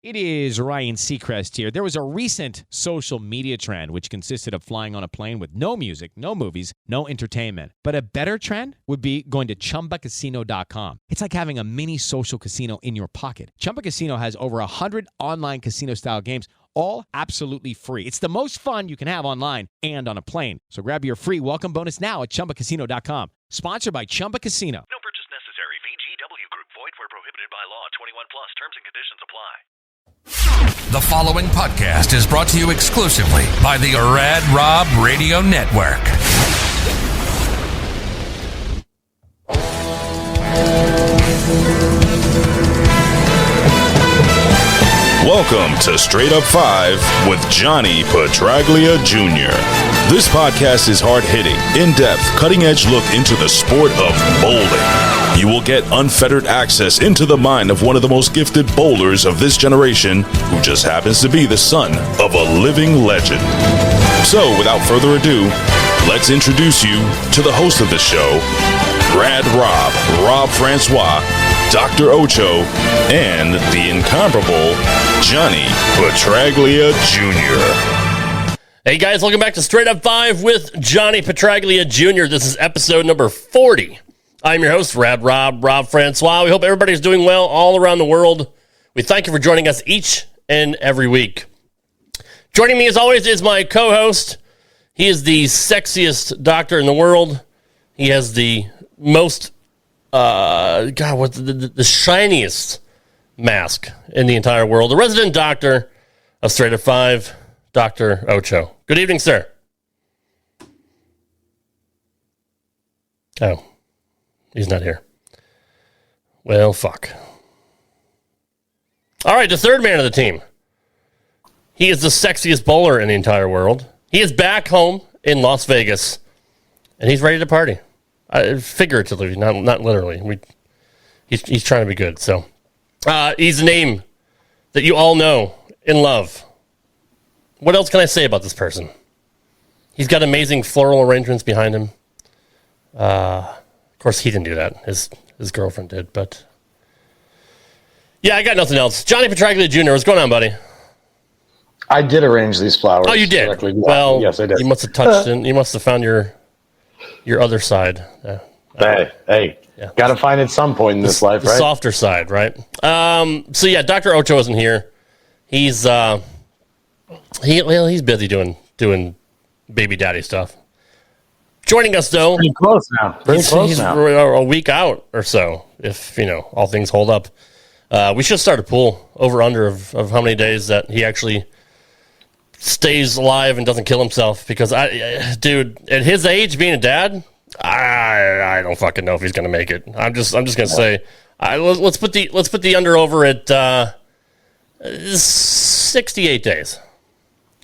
It is Ryan Seacrest here. There was a recent social media trend which consisted of flying on a plane with no music, no movies, no entertainment. But a better trend would be going to ChumbaCasino.com. It's like having a mini social casino in your pocket. Chumba Casino has over 100 online casino-style games, all absolutely free. It's the most fun you can have online and on a plane. So grab your free welcome bonus now at ChumbaCasino.com. Sponsored by Chumba Casino. No purchase necessary. VGW Group. Void where prohibited by law. 21 plus. Terms and conditions apply. The following podcast is brought to you exclusively by the Rad Rob Radio Network. Welcome to Straight Up 5 with Johnny Petraglia Jr. This podcast is hard-hitting, in-depth, cutting-edge look into the sport of bowling. You will get unfettered access into the mind of one of the most gifted bowlers of this generation, who just happens to be the son of a living legend. So, without further ado, let's introduce you to the host of the show, Rad Rob, Rob Francois, Dr. Ocho, and the incomparable Johnny Petraglia Jr. Hey guys, welcome back to Straight Up 5 with Johnny Petraglia Jr. This is episode number 40. I'm your host, Rad Rob, Rob Francois. We hope everybody's doing well all around the world. We thank you for joining us each and every week. Joining me as always is my co-host. He is the sexiest doctor in the world. He has the most, the shiniest mask in the entire world. The resident doctor of Straight Up 5, Dr. Ocho. Good evening, sir. Oh, he's not here. Well, fuck. All right, the third man of the team. He is the sexiest bowler in the entire world. He is back home in Las Vegas, and he's ready to party. Figuratively, not literally. He's trying to be good. So he's a name that you all know and love. What else can I say about this person? He's got amazing floral arrangements behind him. Of course, he didn't do that. His girlfriend did. But yeah, I got nothing else. Johnny Petraglia Jr., what's going on, buddy? I did arrange these flowers. Oh, you did? Well, yes, I did. You must have touched it. You must have found your other side. Hey, yeah. Got to find it at some point in this life, right? The softer side, right? So yeah, Dr. Ocho isn't here. He's he's busy doing baby daddy stuff. Joining us though, pretty close now. He's a week out or so, if all things hold up. We should start a pool over under of how many days that he actually stays alive and doesn't kill himself, because dude, at his age, being a dad, I don't fucking know if he's gonna make it. I'm just gonna say, let's put the under over at 68 days.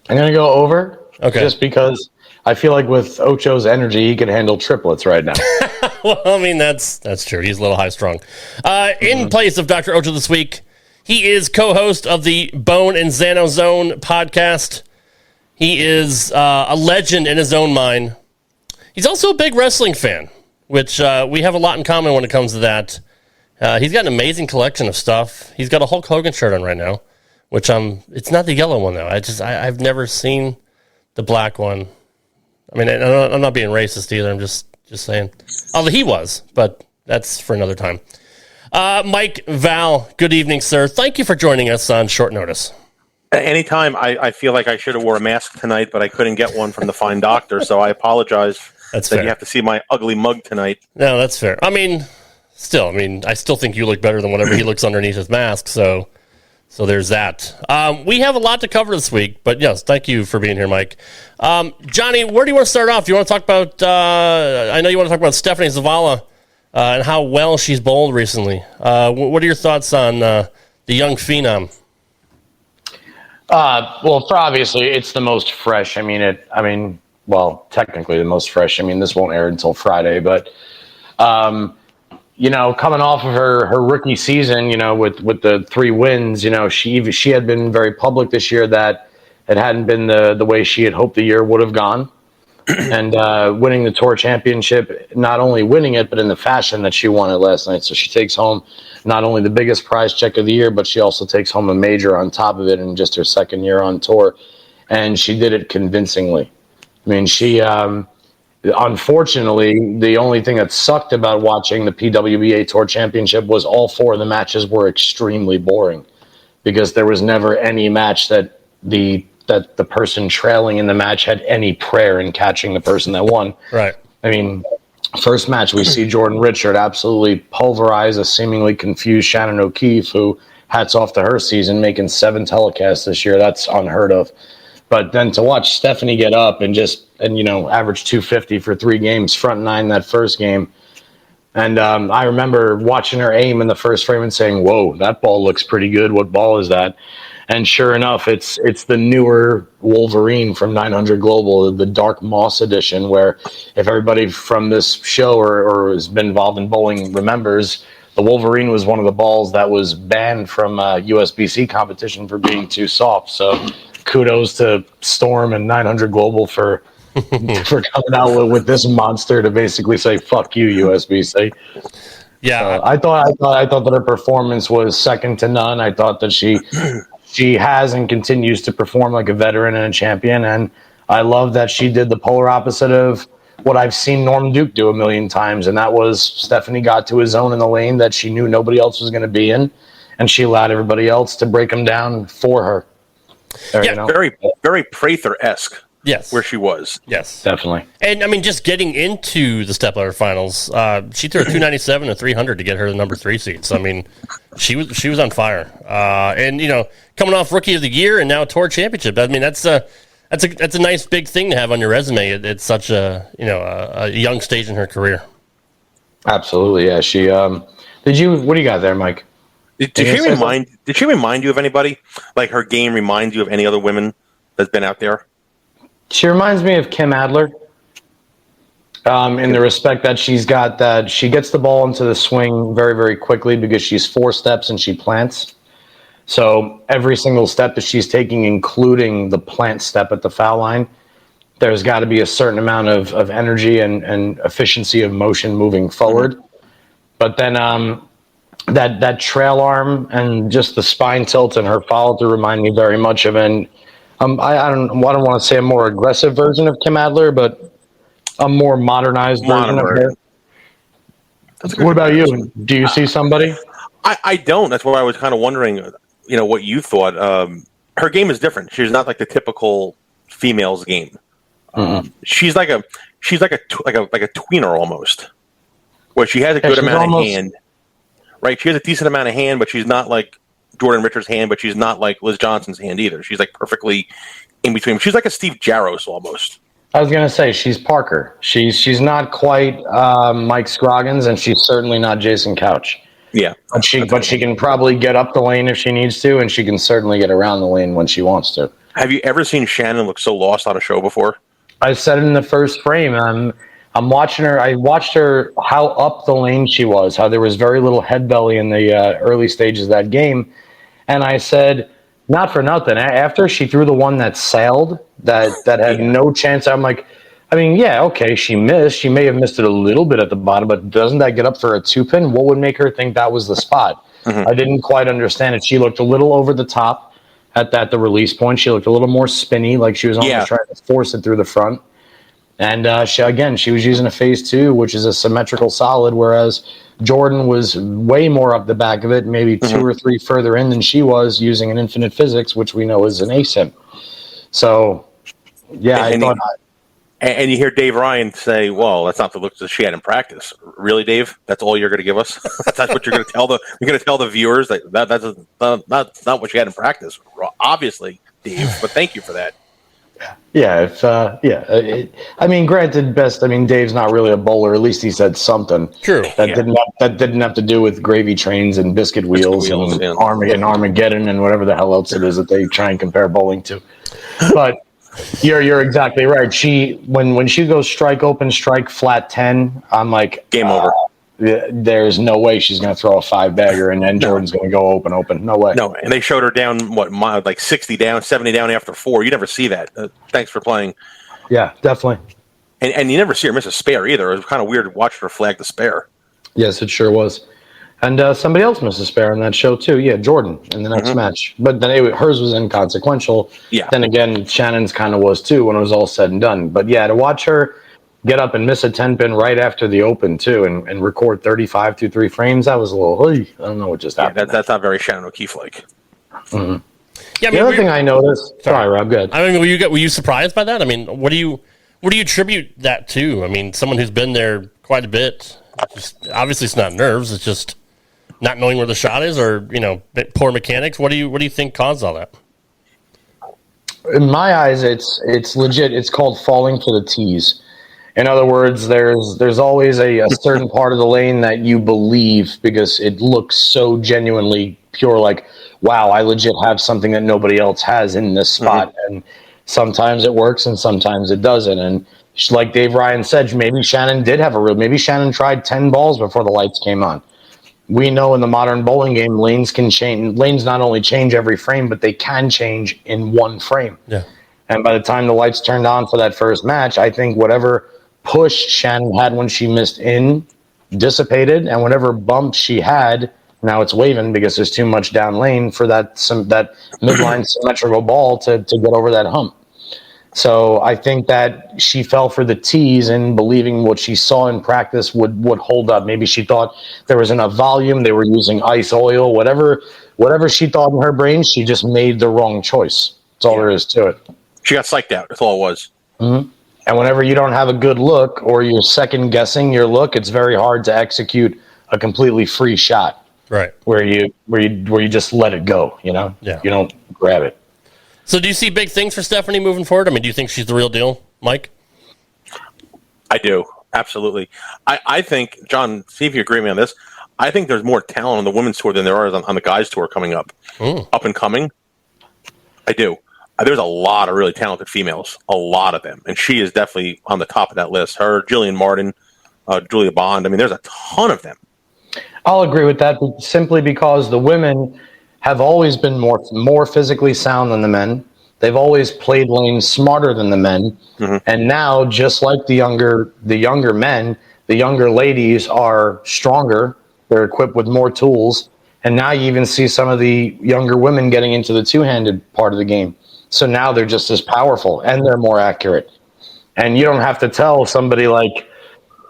I'm gonna go over. Okay. Just because I feel like with Ocho's energy, he can handle triplets right now. Well, I mean that's true. He's a little high strung. In place of Dr. Ocho this week, he is co-host of the Bone and Xano Zone podcast. He is a legend in his own mind. He's also a big wrestling fan, which we have a lot in common when it comes to that. He's got an amazing collection of stuff. He's got a Hulk Hogan shirt on right now, which it's not the yellow one though. I've never seen the black one. I mean, I'm not being racist either. I'm just saying. Although he was, but that's for another time. Mike Val, good evening, sir. Thank you for joining us on short notice. Anytime. I feel like I should have wore a mask tonight, but I couldn't get one from the fine doctor, so I apologize. That's that fair. You have to see my ugly mug tonight. No, that's fair. I still think you look better than whatever he looks underneath his mask, so there's that. We have a lot to cover this week, but yes, thank you for being here, Mike. Johnny, where do you want to start off? Do you want to talk about, I know you want to talk about Stephanie Zavala and how well she's bowled recently. What are your thoughts on the young phenom? Well, for obviously, it's the most fresh. Technically the most fresh. This won't air until Friday, but coming off of her rookie season, with the 3 wins, she had been very public this year that it hadn't been the way she had hoped the year would have gone. and winning the tour championship, not only winning it, but in the fashion that she won it last night. So she takes home not only the biggest prize check of the year, but she also takes home a major on top of it in just her second year on tour. And she did it convincingly. I mean, she, unfortunately, the only thing that sucked about watching the PWBA Tour Championship was all 4 of the matches were extremely boring because there was never any match that the person trailing in the match had any prayer in catching the person that won. Right. I mean, first match, we see Jordan Richard absolutely pulverize a seemingly confused Shannon O'Keefe, who, hats off to her season, making 7 telecasts this year. That's unheard of. But then to watch Stephanie get up and average 250 for 3 games, front 9 that first game. And I remember watching her aim in the first frame and saying, whoa, that ball looks pretty good. What ball is that? And sure enough, it's the newer Wolverine from 900 Global, the Dark Moss edition, where if everybody from this show or has been involved in bowling remembers, the Wolverine was one of the balls that was banned from USBC competition for being too soft. So kudos to Storm and 900 Global for coming out with this monster to basically say fuck you, USBC. Yeah, I thought that her performance was second to none. I thought that she has and continues to perform like a veteran and a champion, and I love that she did the polar opposite of what I've seen Norm Duke do a million times, and that was Stephanie got to a zone in the lane that she knew nobody else was going to be in, and she allowed everybody else to break them down for her. Very, very Prather-esque. Yes. Where she was. Yes. Definitely. And, I mean, just getting into the stepladder finals, she threw a 297 and 300 to get her the number 3 seed. So, I mean, she was on fire. And, coming off Rookie of the Year and now Tour Championship, I mean, that's a nice big thing to have on your resume. It's such a young stage in her career. Absolutely, yeah. She what do you got there, Mike? Did she remind you of anybody? Like her game reminds you of any other women that's been out there? She reminds me of Kim Adler in the respect that she gets the ball into the swing very, very quickly because she's 4 steps and she plants. So every single step that she's taking, including the plant step at the foul line, there's got to be a certain amount of energy and efficiency of motion moving forward. But then that trail arm and just the spine tilt and her follow through remind me very much of I don't want to say a more aggressive version of Kim Adler, but a more modernized version of her. What about you? Do you see somebody? I don't. That's why I was kind of wondering, what you thought. Her game is different. She's not like the typical female's game. She's like a tweener almost, where she has a good amount of hand. Right, she has a decent amount of hand, but she's not like Jordan Richards' hand, but she's not like Liz Johnson's hand either. She's like perfectly in between. She's like a Steve Jaros almost. I was going to say she's Parker. She's not quite Mike Scroggins, and she's certainly not Jason Couch. Yeah, but she can probably get up the lane if she needs to, and she can certainly get around the lane when she wants to. Have you ever seen Shannon look so lost on a show before? I said it in the first frame. I'm watching her. I watched her how up the lane she was, how there was very little head belly in the early stages of that game. And I said, not for nothing, after she threw the one that sailed, that had no chance, I'm like, I mean, yeah, okay, she missed. She may have missed it a little bit at the bottom, but doesn't that get up for a 2-pin? What would make her think that was the spot? I didn't quite understand it. She looked a little over the top at the release point. She looked a little more spinny, like she was almost trying to force it through the front. And she was using a phase 2, which is a symmetrical solid, whereas Jordan was way more up the back of it, maybe 2 or 3 further in than she was, using an infinite physics, which we know is an asim. So, yeah, and you hear Dave Ryan say, "Well, that's not the look that she had in practice." Really, Dave? That's all you're going to give us? That's what you're going to tell the viewers that's not what she had in practice. Obviously, Dave, but thank you for that. Yeah, I mean, granted, Dave's not really a bowler. At least he said something. True. That didn't have to do with gravy trains and biscuit wheels and Armageddon and whatever the hell else it is that they try and compare bowling to. But you're exactly right. When she goes strike open, strike flat 10, I'm like, game over. There's no way she's going to throw a 5-bagger and then Jordan's going to go open. No way. No, and they showed her down, like 60 down, 70 down after 4. You never see that. Thanks for playing. Yeah, definitely. And you never see her miss a spare either. It was kind of weird watching her flag the spare. Yes, it sure was. And somebody else missed a spare on that show too. Yeah, Jordan in the next match. But then hers was inconsequential. Yeah. Then again, Shannon's kind of was too when it was all said and done. But yeah, to watch her get up and miss a 10-pin right after the open too and record 35 through 3 frames, that was a little, I don't know what just happened. That's not very Shannon O'Keefe-like. Mm-hmm. Yeah, the other thing I noticed. Sorry, Rob, good. I mean, were you surprised by that? I mean, what do you attribute that to? I mean, someone who's been there quite a bit. Just, obviously, it's not nerves. It's just not knowing where the shot is, or poor mechanics. What do you think caused all that? In my eyes, it's legit. It's called falling for the tees. In other words, there's always a certain part of the lane that you believe because it looks so genuinely pure. Like, wow, I legit have something that nobody else has in this spot. And sometimes it works and sometimes it doesn't. And like Dave Ryan said, maybe Shannon did have maybe Shannon tried 10 balls before the lights came on. We know in the modern bowling game, lanes can change. Lanes not only change every frame, but they can change in one frame. Yeah. And by the time the lights turned on for that first match, I think whatever push Shannon had when she missed in dissipated, and whatever bump she had, now it's waving because there's too much down lane for that midline symmetrical ball to get over that hump. So I think that she fell for the tees and believing what she saw in practice would hold up. Maybe she thought there was enough volume, they were using ice oil, whatever she thought in her brain, she just made the wrong choice. That's all there is to it. She got psyched out. That's all it was. Mm-hmm. And whenever you don't have a good look or you're second guessing your look, it's very hard to execute a completely free shot. Right. Where you just let it go, Yeah. You don't grab it. So do you see big things for Stephanie moving forward? I mean, do you think she's the real deal, Mike? I do. Absolutely. I think, John, see if you agree with me on this. I think there's more talent on the women's tour than there is on the guys' tour coming up. Up and coming. I do. There's a lot of really talented females, a lot of them. And she is definitely on the top of that list. Her, Jillian Martin, Julia Bond. I mean, there's a ton of them. I'll agree with that simply because the women have always been more physically sound than the men. They've always played lanes smarter than the men. Mm-hmm. And now, just like the younger men, the younger ladies are stronger. They're equipped with more tools. And now you even see some of the younger women getting into the two-handed part of the game. So now they're just as powerful and they're more accurate. And you don't have to tell somebody like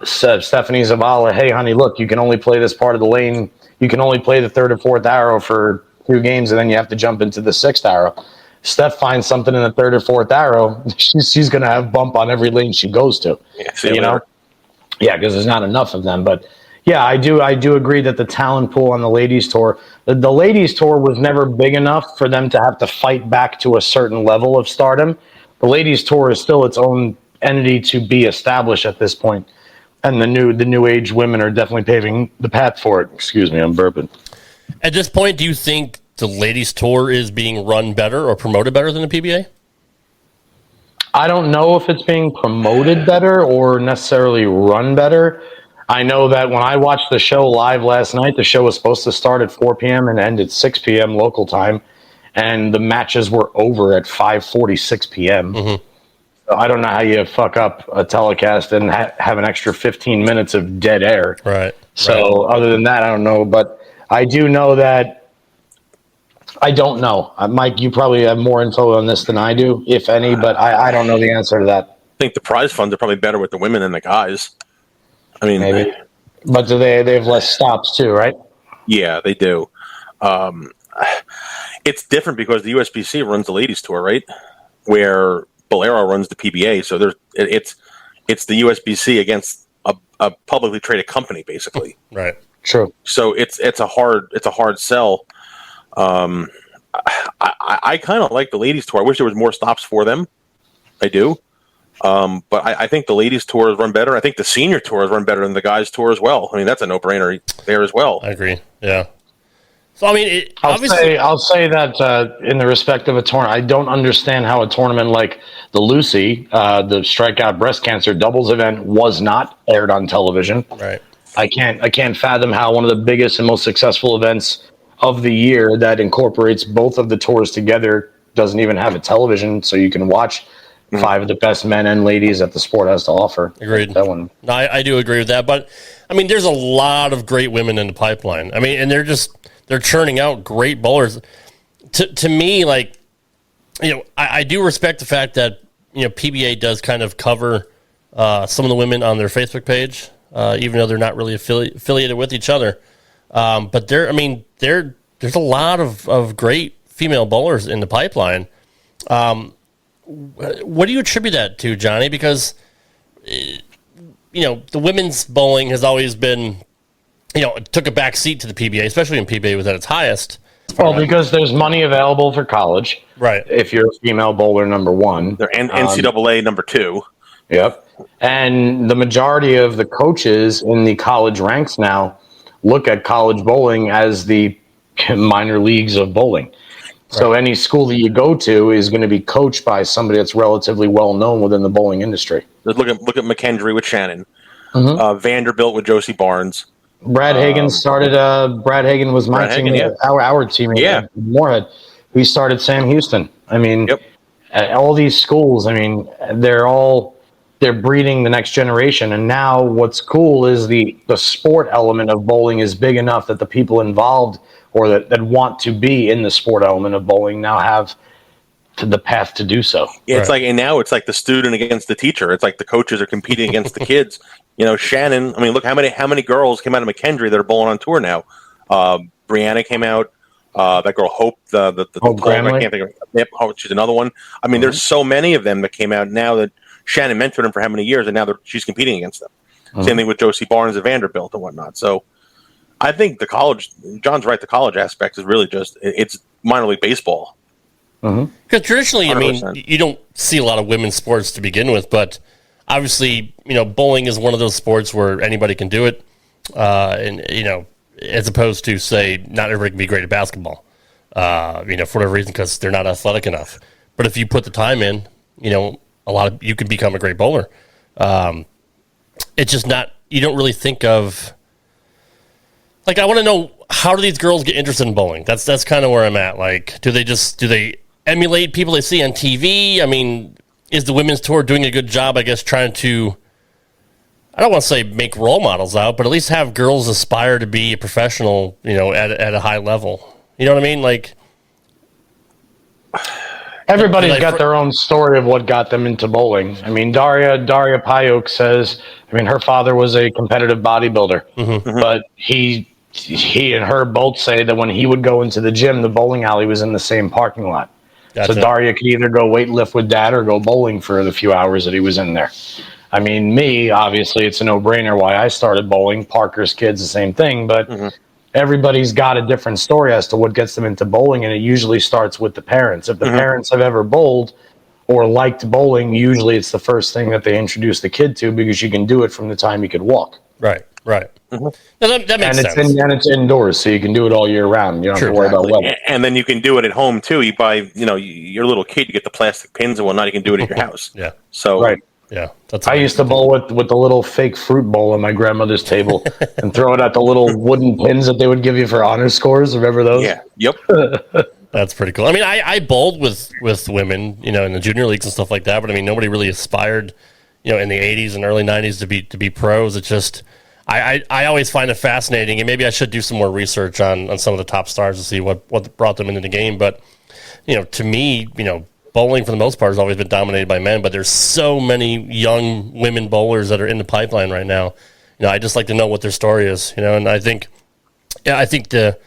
Stephanie Zavala, hey, honey, look, you can only play this part of the lane. You can only play the third or fourth arrow for 2 games, and then you have to jump into the 6th arrow. Steph finds something in the 3rd or 4th arrow, she's going to have bump on every lane she goes to. Yeah, Yeah, because there's not enough of them. But yeah, I do agree that the talent pool on the ladies tour, the ladies tour was never big enough for them to have to fight back to a certain level of stardom. The ladies tour is still its own entity to be established at this point. And the new age women are definitely paving the path for it. Excuse me, I'm burping. At this point, do you think the ladies tour is being run better or promoted better than the PBA? I don't know if it's being promoted better or necessarily run better. I know that when I watched the show live last night, the show was supposed to start at 4 p.m. and end at 6 p.m. local time, and the matches were over at 5:46 p.m. Mm-hmm. So I don't know how you fuck up a telecast and have an extra 15 minutes of dead air. Right. So other than that, I don't know. But I do know that I don't know. Mike, you probably have more info on this than I do, if any, but I don't know the answer to that. I think the prize funds are probably better with the women than the guys. I mean, maybe. But do they have less stops too, right? Yeah, they do. It's different because the USBC runs the ladies tour, right? Where Bolero runs the PBA, so it's the USBC against a publicly traded company, basically. Right. True. So it's a hard sell. I kind of like the ladies tour. I wish there was more stops for them. I do. But I think the ladies tour has run better. I think the senior tour has run better than the guys tour as well. I mean, that's a no-brainer there as well. I agree. Yeah. So I mean, I'll say that in the respect of a tournament, I don't understand how a tournament like the Lucy, the Strikeout Breast Cancer doubles event, was not aired on television. Right. I can't fathom how one of the biggest and most successful events of the year that incorporates both of the tours together doesn't even have a television, so you can watch 5 of the best men and ladies that the sport has to offer. Agreed. That one. No, I do agree with that. But, I mean, there's a lot of great women in the pipeline. I mean, and they're churning out great bowlers. To me, like, I do respect the fact that, PBA does kind of cover some of the women on their Facebook page, even though they're not really affiliated with each other. But there's a lot of great female bowlers in the pipeline. What do you attribute that to, Johnny? Because, the women's bowling has always been, it took a back seat to the PBA, especially when PBA was at its highest. Well, because there's money available for college. Right. If you're a female bowler, number one. They're NCAA number 2. Yep. And the majority of the coaches in the college ranks now look at college bowling as the minor leagues of bowling. So any school that you go to is going to be coached by somebody that's relatively well known within the bowling industry. Look at McKendree with Shannon, Vanderbilt with Josie Barnes. Brad Hagan started. Brad Hagan was my team, our team in Moorhead. We started Sam Houston. I mean, all these schools. I mean, they're breeding the next generation. And now, what's cool is the sport element of bowling is big enough that the people involved or that want to be in the sport element of bowling now have the path to do so. Yeah, it's now it's like the student against the teacher. It's like the coaches are competing against the kids. Shannon. I mean, look how many girls came out of McKendree that are bowling on tour now. Brianna came out. That girl Hope, the I can't think of. Yep, she's another one. I mean, there's so many of them that came out now that Shannon mentored them for how many years, and now she's competing against them. Same thing with Josie Barnes at Vanderbilt and whatnot. So I think the college. John's right. The college aspect is really just it's minor league baseball. Because traditionally, 100%. I mean, you don't see a lot of women's sports to begin with, but obviously, bowling is one of those sports where anybody can do it, and as opposed to say, not everybody can be great at basketball, for whatever reason, because they're not athletic enough. But if you put the time in, you can become a great bowler. It's just not. You don't really think of. Like, I want to know, how do these girls get interested in bowling? That's kind of where I'm at. Like, do they emulate people they see on TV? I mean, is the women's tour doing a good job, I guess, trying to, I don't want to say make role models out, but at least have girls aspire to be a professional, at a high level. You know what I mean? Like, everybody's got their own story of what got them into bowling. I mean, Daria Payuk says, her father was a competitive bodybuilder, but he and her both say that when he would go into the gym, the bowling alley was in the same parking lot. Gotcha. So Daria could either go weightlift with dad or go bowling for the few hours that he was in there. I mean, me, obviously, it's a no-brainer why I started bowling. Parker's kids, the same thing, but everybody's got a different story as to what gets them into bowling, and it usually starts with the parents. If the parents have ever bowled or liked bowling, usually it's the first thing that they introduce the kid to, because you can do it from the time you could walk. Right. Now that makes sense. And it's indoors, so you can do it all year round. You don't have to worry about weather. And then you can do it at home too. You buy, your little kid, you get the plastic pins and whatnot. You can do it at your house. Yeah. So right. Yeah. I used to bowl with the little fake fruit bowl on my grandmother's table and throw it at the little wooden pins that they would give you for honor scores. Remember those? Yeah. Yep. That's pretty cool. I mean, I bowled with women, in the junior leagues and stuff like that, but I mean, nobody really aspired, in the 80s and early 90s to be pros. It's just, I always find it fascinating, and maybe I should do some more research on some of the top stars to see what brought them into the game. But, to me, bowling for the most part has always been dominated by men, but there's so many young women bowlers that are in the pipeline right now. I just like to know what their story is, and I think the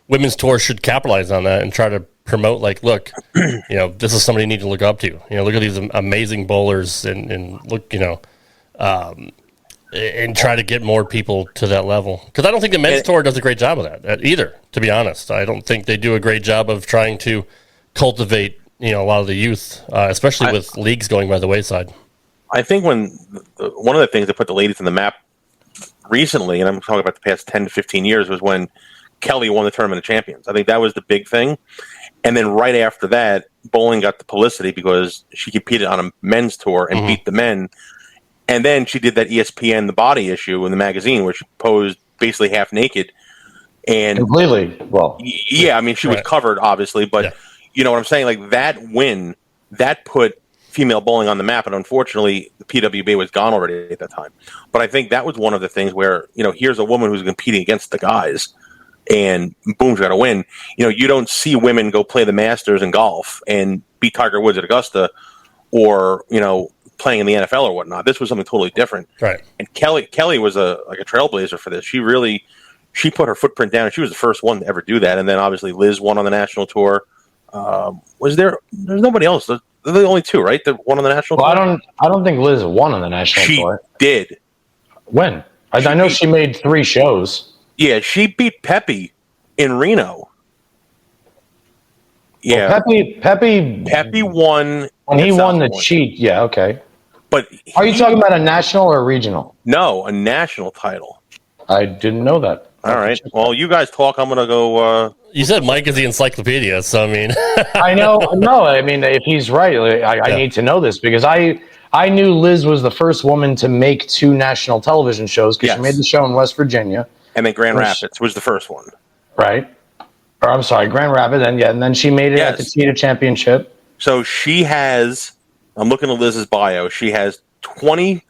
women's tour should capitalize on that and try to promote, like, look, this is somebody you need to look up to. Look at these amazing bowlers and look, and try to get more people to that level. Because I don't think the men's tour does a great job of that either, to be honest. I don't think they do a great job of trying to cultivate, a lot of the youth, especially with leagues going by the wayside. I think one of the things that put the ladies on the map recently, and I'm talking about the past 10 to 15 years, was when Kelly won the Tournament of Champions. I think that was the big thing. And then right after that, bowling got the publicity because she competed on a men's tour and beat the men. And then she did that ESPN The Body issue in the magazine where she posed basically half naked. And completely. Well, yeah, I mean, she was covered, obviously, but you know what I'm saying? Like, that win, that put female bowling on the map, and unfortunately, the PWBA was gone already at that time. But I think that was one of the things where, here's a woman who's competing against the guys, and boom's got to win. You don't see women go play the Masters in golf and beat Tiger Woods at Augusta, or playing in the NFL or whatnot. This was something totally different. Right. And Kelly was a trailblazer for this. She put her footprint down, and she was the first one to ever do that. And then obviously Liz won on the national tour. There's nobody else. They're the only two, right? The one on the national tour. I don't think Liz won on the national tour. She did. When? I know she made 3 shows. Yeah, she beat Pepe in Reno. Yeah, well, Pepe won when he won the cheat. Yeah, okay. But are you talking about a national or a regional? No, a national title. I didn't know that. All right. Well, you guys talk. I'm gonna go. You said Mike is the encyclopedia, so I mean, I know. No, I mean, if he's right, I need to know this because I knew Liz was the first woman to make 2 national television shows because she made the show in West Virginia, and then Grand Rapids was the first one, right? Or I'm sorry, Grand Rapids, and then she made it at the Cheetah Championship. So she has. I'm looking at Liz's bio. She has 25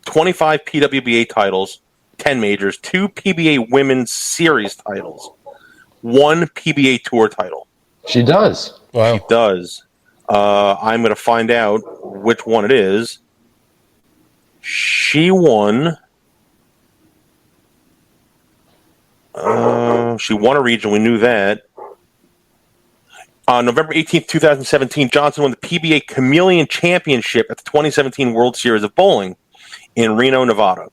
PWBA titles, 10 majors, 2 PBA Women's Series titles, 1 PBA Tour title. She does. Wow. She does. I'm going to find out which one it is. She won. She won a regional. We knew that. On November 18th, 2017, Johnson won the PBA Chameleon Championship at the 2017 World Series of Bowling in Reno, Nevada.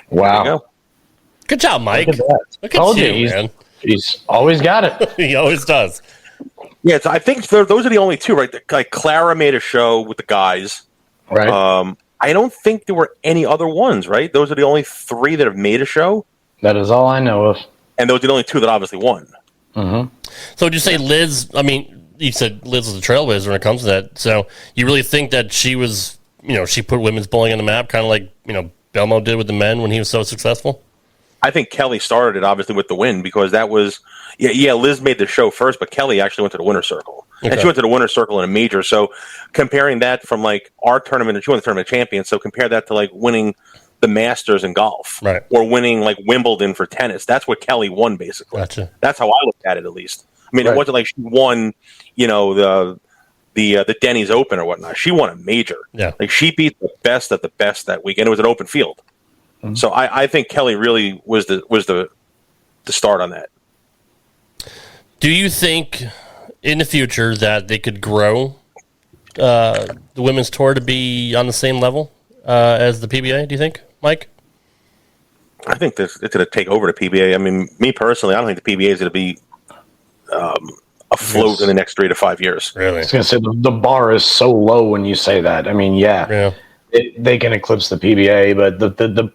Wow. There you go. Good job, Mike. Look at you, man. He's always got it. He always does. Yeah, I think those are the only 2, right? Like Clara made a show with the guys. Right. I don't think there were any other ones, right? Those are the only 3 that have made a show. That is all I know of. And those are the only 2 that obviously won. Mm-hmm. So would you say Liz, I mean, you said Liz was a trailblazer when it comes to that. So you really think that she was, she put women's bowling on the map, kind of like, Belmo did with the men when he was so successful? I think Kelly started it, obviously, with the win because that was, Liz made the show first, but Kelly actually went to the winner's circle. Okay. And she went to the winner's circle in a major. So comparing that from, like, our tournament, and she won the tournament champion, so compare that to, like, winning the Masters in golf. Right. Or winning, like, Wimbledon for tennis. That's what Kelly won, basically. Gotcha. That's how I looked at it, at least. I mean, It wasn't like she won, the Denny's Open or whatnot. She won a major. Yeah. Like, she beat the best of the best that week, and it was an open field. Mm-hmm. So I think Kelly really was the start on that. Do you think in the future that they could grow the women's tour to be on the same level as the PBA, do you think, Mike? I think it's going to take over the PBA. I mean, me personally, I don't think the PBA is going to be afloat in the next 3 to 5 years. Really? I was going to say the bar is so low when you say that. I mean, they can eclipse the PBA, but the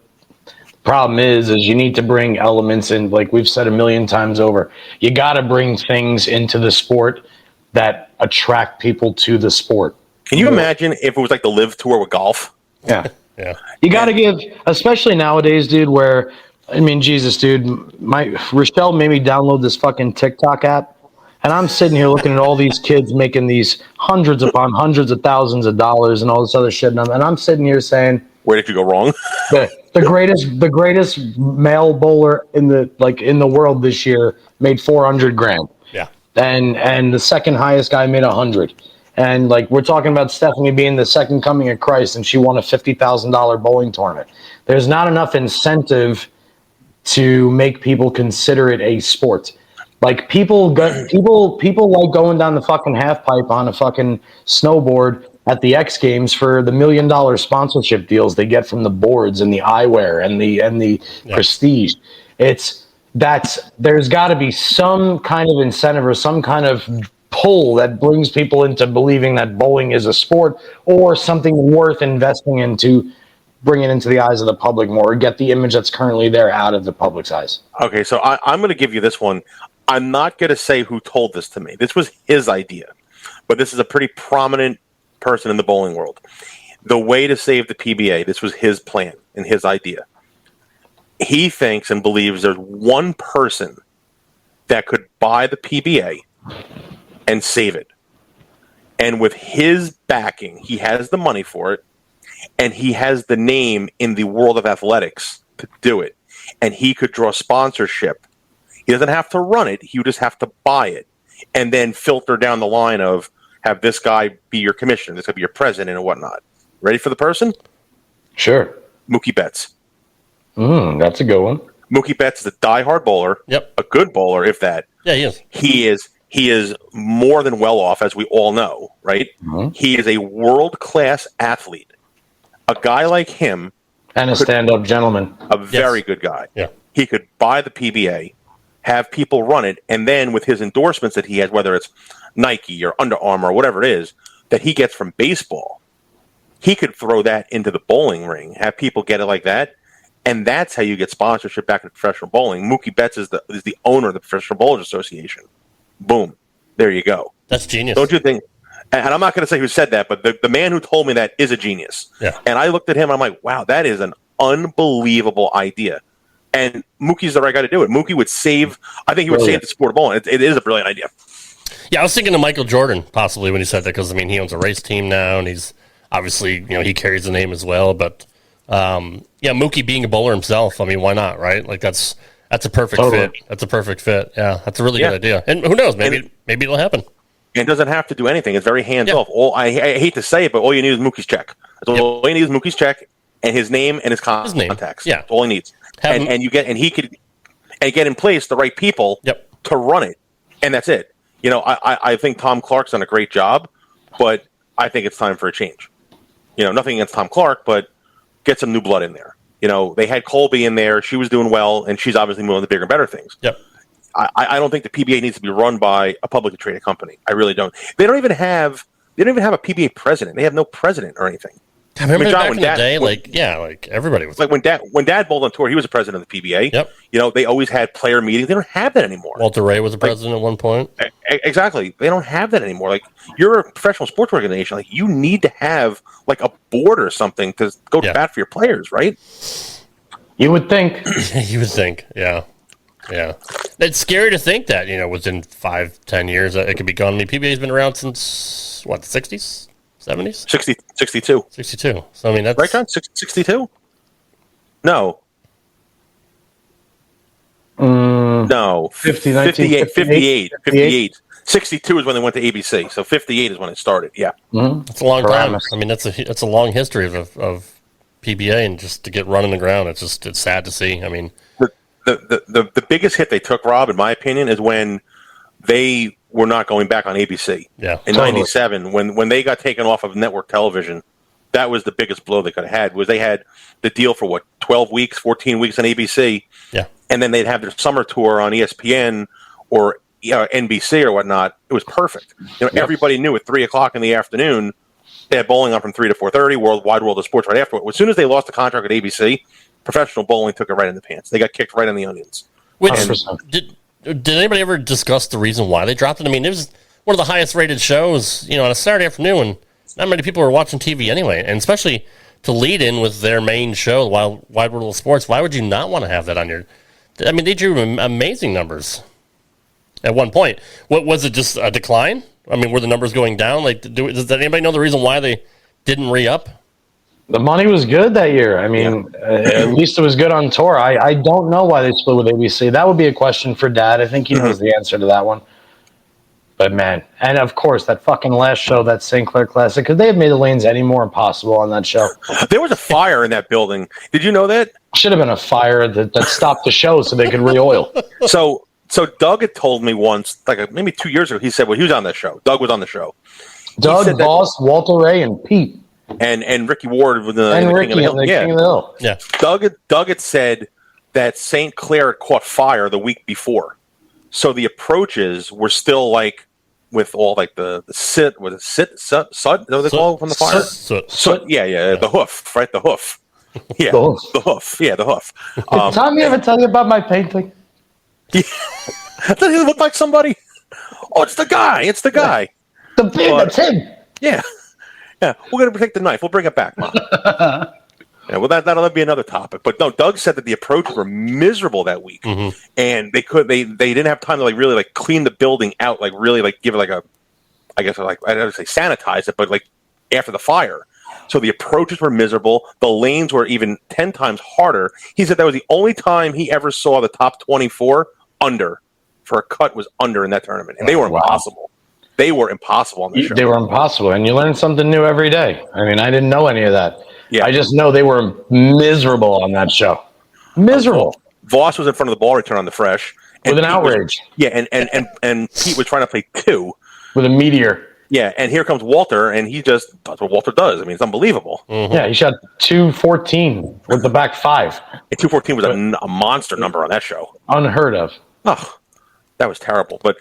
problem is you need to bring elements in, like we've said a million times over. You got to bring things into the sport that attract people to the sport. Can you imagine if it was like the Live Tour with golf? Yeah. Yeah. You got to give, especially nowadays, dude, where, I mean, Jesus, dude, Rochelle made me download this fucking TikTok app, and I'm sitting here looking at all these kids making these hundreds upon hundreds of thousands of dollars and all this other shit, and I'm sitting here saying, where did you go wrong? the greatest male bowler in the world this year made $400,000. Yeah. And the second highest guy made $100,000. And like we're talking about Stephanie being the second coming of Christ, and she won a $50,000 bowling tournament. There's not enough incentive to make people consider it a sport. Like people like going down the fucking half pipe on a fucking snowboard at the X Games for the $1 million sponsorship deals they get from the boards and the eyewear and the prestige. There's got to be some kind of incentive or some kind of pull that brings people into believing that bowling is a sport or something worth investing into, bring it into the eyes of the public more, or get the image that's currently there out of the public's eyes. Okay, so I'm going to give you this one. I'm not going to say who told this to me. This was his idea, but this is a pretty prominent person in the bowling world. The way to save the PBA, this was his plan and his idea. He thinks and believes there's one person that could buy the PBA and save it. And with his backing, he has the money for it, and he has the name in the world of athletics to do it. And he could draw sponsorship. He doesn't have to run it. He would just have to buy it and then filter down the line of have this guy be your commissioner, this guy be your president and whatnot. Ready for the person? Sure. Mookie Betts. That's a good one. Mookie Betts is a diehard bowler. Yep. A good bowler, if that. Yeah, he is. He is more than well off, as we all know, right? Mm-hmm. He is a world-class athlete. A guy like him... And a stand-up gentleman. A very good guy. Yeah. He could buy the PBA, have people run it, and then with his endorsements that he has, whether it's Nike or Under Armour or whatever it is, that he gets from baseball, he could throw that into the bowling ring, have people get it like that, and that's how you get sponsorship back into professional bowling. Mookie Betts is the owner of the Professional Bowlers Association. Boom. There you go. That's genius. Don't you think? And I'm not going to say who said that, but the man who told me that is a genius. Yeah. And I looked at him and I'm like, wow, that is an unbelievable idea. And Mookie's the right guy to do it. Mookie would save, I think he would save the sport of bowling. It is a brilliant idea. Yeah, I was thinking of Michael Jordan possibly when he said that because, I mean, he owns a race team now and he's obviously, he carries the name as well. But, Mookie being a bowler himself, I mean, why not, right? Like, that's a perfect fit. That's a perfect fit. Yeah, that's a really good idea. And who knows, maybe it'll happen. And it doesn't have to do anything. It's very hands-off. I hate to say it, but all you need is Mookie's check. All you need is Mookie's check and his name and his contacts. Yeah. That's all he needs. And he could get in place the right people to run it. And that's it. I think Tom Clark's done a great job, but I think it's time for a change. Nothing against Tom Clark, but get some new blood in there. They had Colby in there. She was doing well, and she's obviously moving to bigger and better things. Yep. I don't think the PBA needs to be run by a publicly traded company. I really don't. They don't even have a PBA president. They have no president or anything. I remember back in the day, like everybody was like when Dad bowled on tour, he was a president of the PBA. Yep. They always had player meetings. They don't have that anymore. Walter Ray was a president at one point. Exactly. They don't have that anymore. Like, you're a professional sports organization. Like, you need to have like a board or something to go to bat for your players, right? You would think. You would think. Yeah. Yeah. It's scary to think that, within 5-10 years it could be gone. I mean, PBA's been around since the 60s? 70s? 62. 62. So, I mean, that's... Right, John? 62? No. No. 58. 62 is when they went to ABC. So 58 is when it started. Yeah. Mm-hmm. That's a long time. I mean, that's a long history of PBA, and just to get run in the ground, it's sad to see. I mean... The biggest hit they took, Rob, in my opinion, is when they were not going back on ABC. Yeah, in '97, when they got taken off of network television, that was the biggest blow they could have had. Was they had the deal for 12 weeks, 14 weeks on ABC, and then they'd have their summer tour on ESPN or NBC or whatnot. It was perfect. Everybody knew at 3:00 in the afternoon they had bowling on from 3 to 4:30. World of Sports right after it. As soon as they lost the contract with ABC, professional bowling took it right in the pants. They got kicked right in the onions. Did anybody ever discuss the reason why they dropped it? I mean, it was one of the highest rated shows, on a Saturday afternoon when not many people were watching TV anyway, and especially to lead in with their main show, Wide World of Sports. Why would you not want to have that on your? I mean, they drew amazing numbers at one point. What was it? Just a decline? I mean, were the numbers going down? Like, does anybody know the reason why they didn't re-up? The money was good that year. I mean, at least it was good on tour. I don't know why they split with ABC. That would be a question for Dad. I think he knows the answer to that one. But, man, and of course, that fucking last show, that St. Clair Classic, could they have made the lanes any more impossible on that show? There was a fire in that building. Did you know that? Should have been a fire that stopped the show so they could re-oil. So Doug had told me once, maybe 2 years ago, he said, he was on the show. Doug was on the show. Doug, Boss, Walter Ray, and Pete. And Ricky Ward with the King of the Hill. Yeah. Doug had said that St. Clair had caught fire the week before, so the approaches were still with all the soot. Was it soot? What they call from the fire? Soot. Yeah. The hoof, right? The hoof. Yeah. The hoof. Yeah, the hoof. Did Tommy ever tell you about my painting? Yeah. Does he look like somebody? Oh, it's the guy. The beard. That's him. Yeah. Yeah, we're going to take the knife. We'll bring it back, Mom. That'll be another topic. But no, Doug said that the approaches were miserable that week, and they didn't have time to really clean the building out, really give it I guess like I don't say sanitize it, but like after the fire. So the approaches were miserable. The lanes were even 10 times harder. He said that was the only time he ever saw the top 24 under for a cut was under in that tournament, and they were impossible. They were impossible on the show. They were impossible, and you learn something new every day. I mean, I didn't know any of that. Yeah. I just know they were miserable on that show. Miserable. Voss was in front of the ball return on the fresh. With an outrage. And Pete was trying to play 2. With a meteor. Yeah, and here comes Walter, and he just does what Walter does. I mean, it's unbelievable. Mm-hmm. Yeah, he shot 214 with the back 5. And 214 was a monster number on that show. Unheard of. Oh, that was terrible. But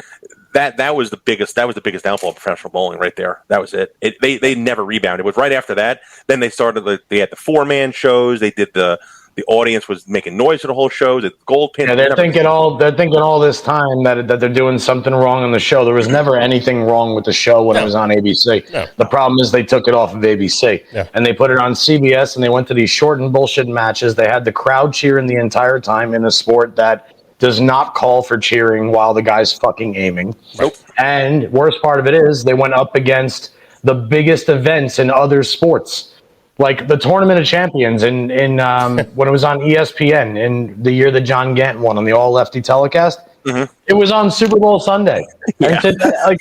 that was the biggest downfall of professional bowling right there. That was it. They never rebounded. It was right after that. Then they started. They had the 4-man shows. They did the audience was making noise for the whole show. The gold pin. Yeah, they're thinking all this time that they're doing something wrong on the show. There was never anything wrong with the show when it was on ABC. No. The problem is they took it off of ABC and they put it on CBS, and they went to these short and bullshit matches. They had the crowd cheering the entire time in a sport that does not call for cheering while the guy's fucking aiming. Nope. And worst part of it is they went up against the biggest events in other sports. Like the Tournament of Champions in when it was on ESPN in the year that John Gant won on the all-lefty telecast, it was on Super Bowl Sunday. Yeah. And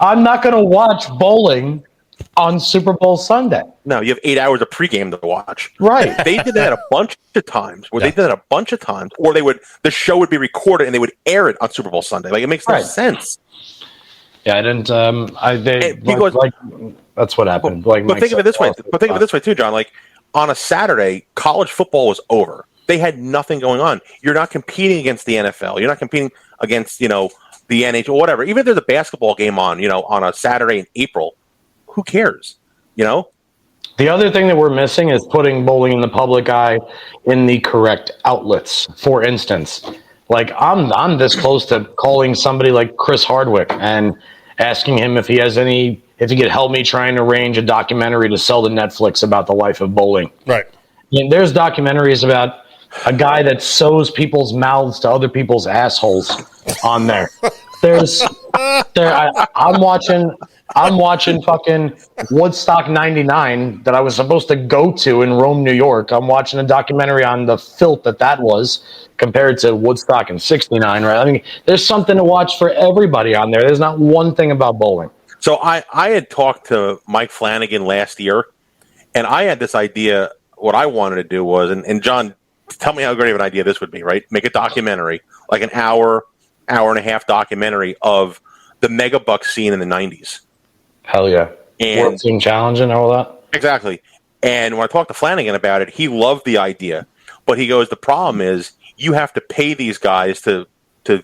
I'm not going to watch bowling on Super Bowl Sunday. No, you have 8 hours of pregame to watch. Right. They did that a bunch of times. They did that a bunch of times, or the show would be recorded and they would air it on Super Bowl Sunday. Like it makes no sense. Yeah, I didn't. That's what happened. But think of it this way. But think of it this way too, John. Like on a Saturday, college football was over. They had nothing going on. You're not competing against the NFL. You're not competing against the NHL or whatever. Even if there's a basketball game on on a Saturday in April, who cares? The other thing that we're missing is putting bowling in the public eye in the correct outlets. For instance, like I'm this close to calling somebody like Chris Hardwick and asking him if he could help me try and arrange a documentary to sell to Netflix about the life of bowling. Right. I mean, there's documentaries about a guy that sews people's mouths to other people's assholes on there. I'm watching fucking Woodstock 99 that I was supposed to go to in Rome, New York. I'm watching a documentary on the filth that was compared to Woodstock in 69, right? I mean, there's something to watch for everybody on there. There's not one thing about bowling. So I had talked to Mike Flanagan last year, and I had this idea. What I wanted to do was, and John, tell me how great of an idea this would be, right? Make a documentary, like an hour and a half documentary of the mega buck scene in the 90s. Hell yeah. And World Team Challenge and all that. Exactly. And when I talked to Flanagan about it, he loved the idea. But he goes, the problem is you have to pay these guys to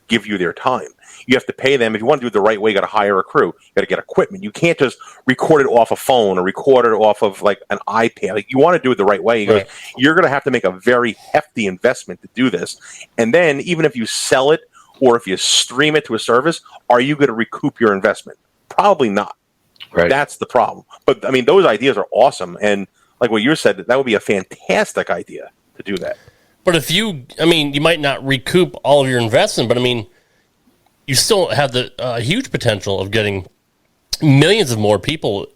give you their time. You have to pay them. If you want to do it the right way, you got to hire a crew. You got to get equipment. You can't just record it off a phone or record it off of like an iPad. Like you want to do it the right way. He goes, you're going to have to make a very hefty investment to do this. And then even if you sell it or if you stream it to a service, are you going to recoup your investment? Probably not. Right. That's the problem. But I mean, those ideas are awesome. And like what you said, that would be a fantastic idea to do that. But you might not recoup all of your investment, but I mean, you still have the huge potential of getting millions of more people,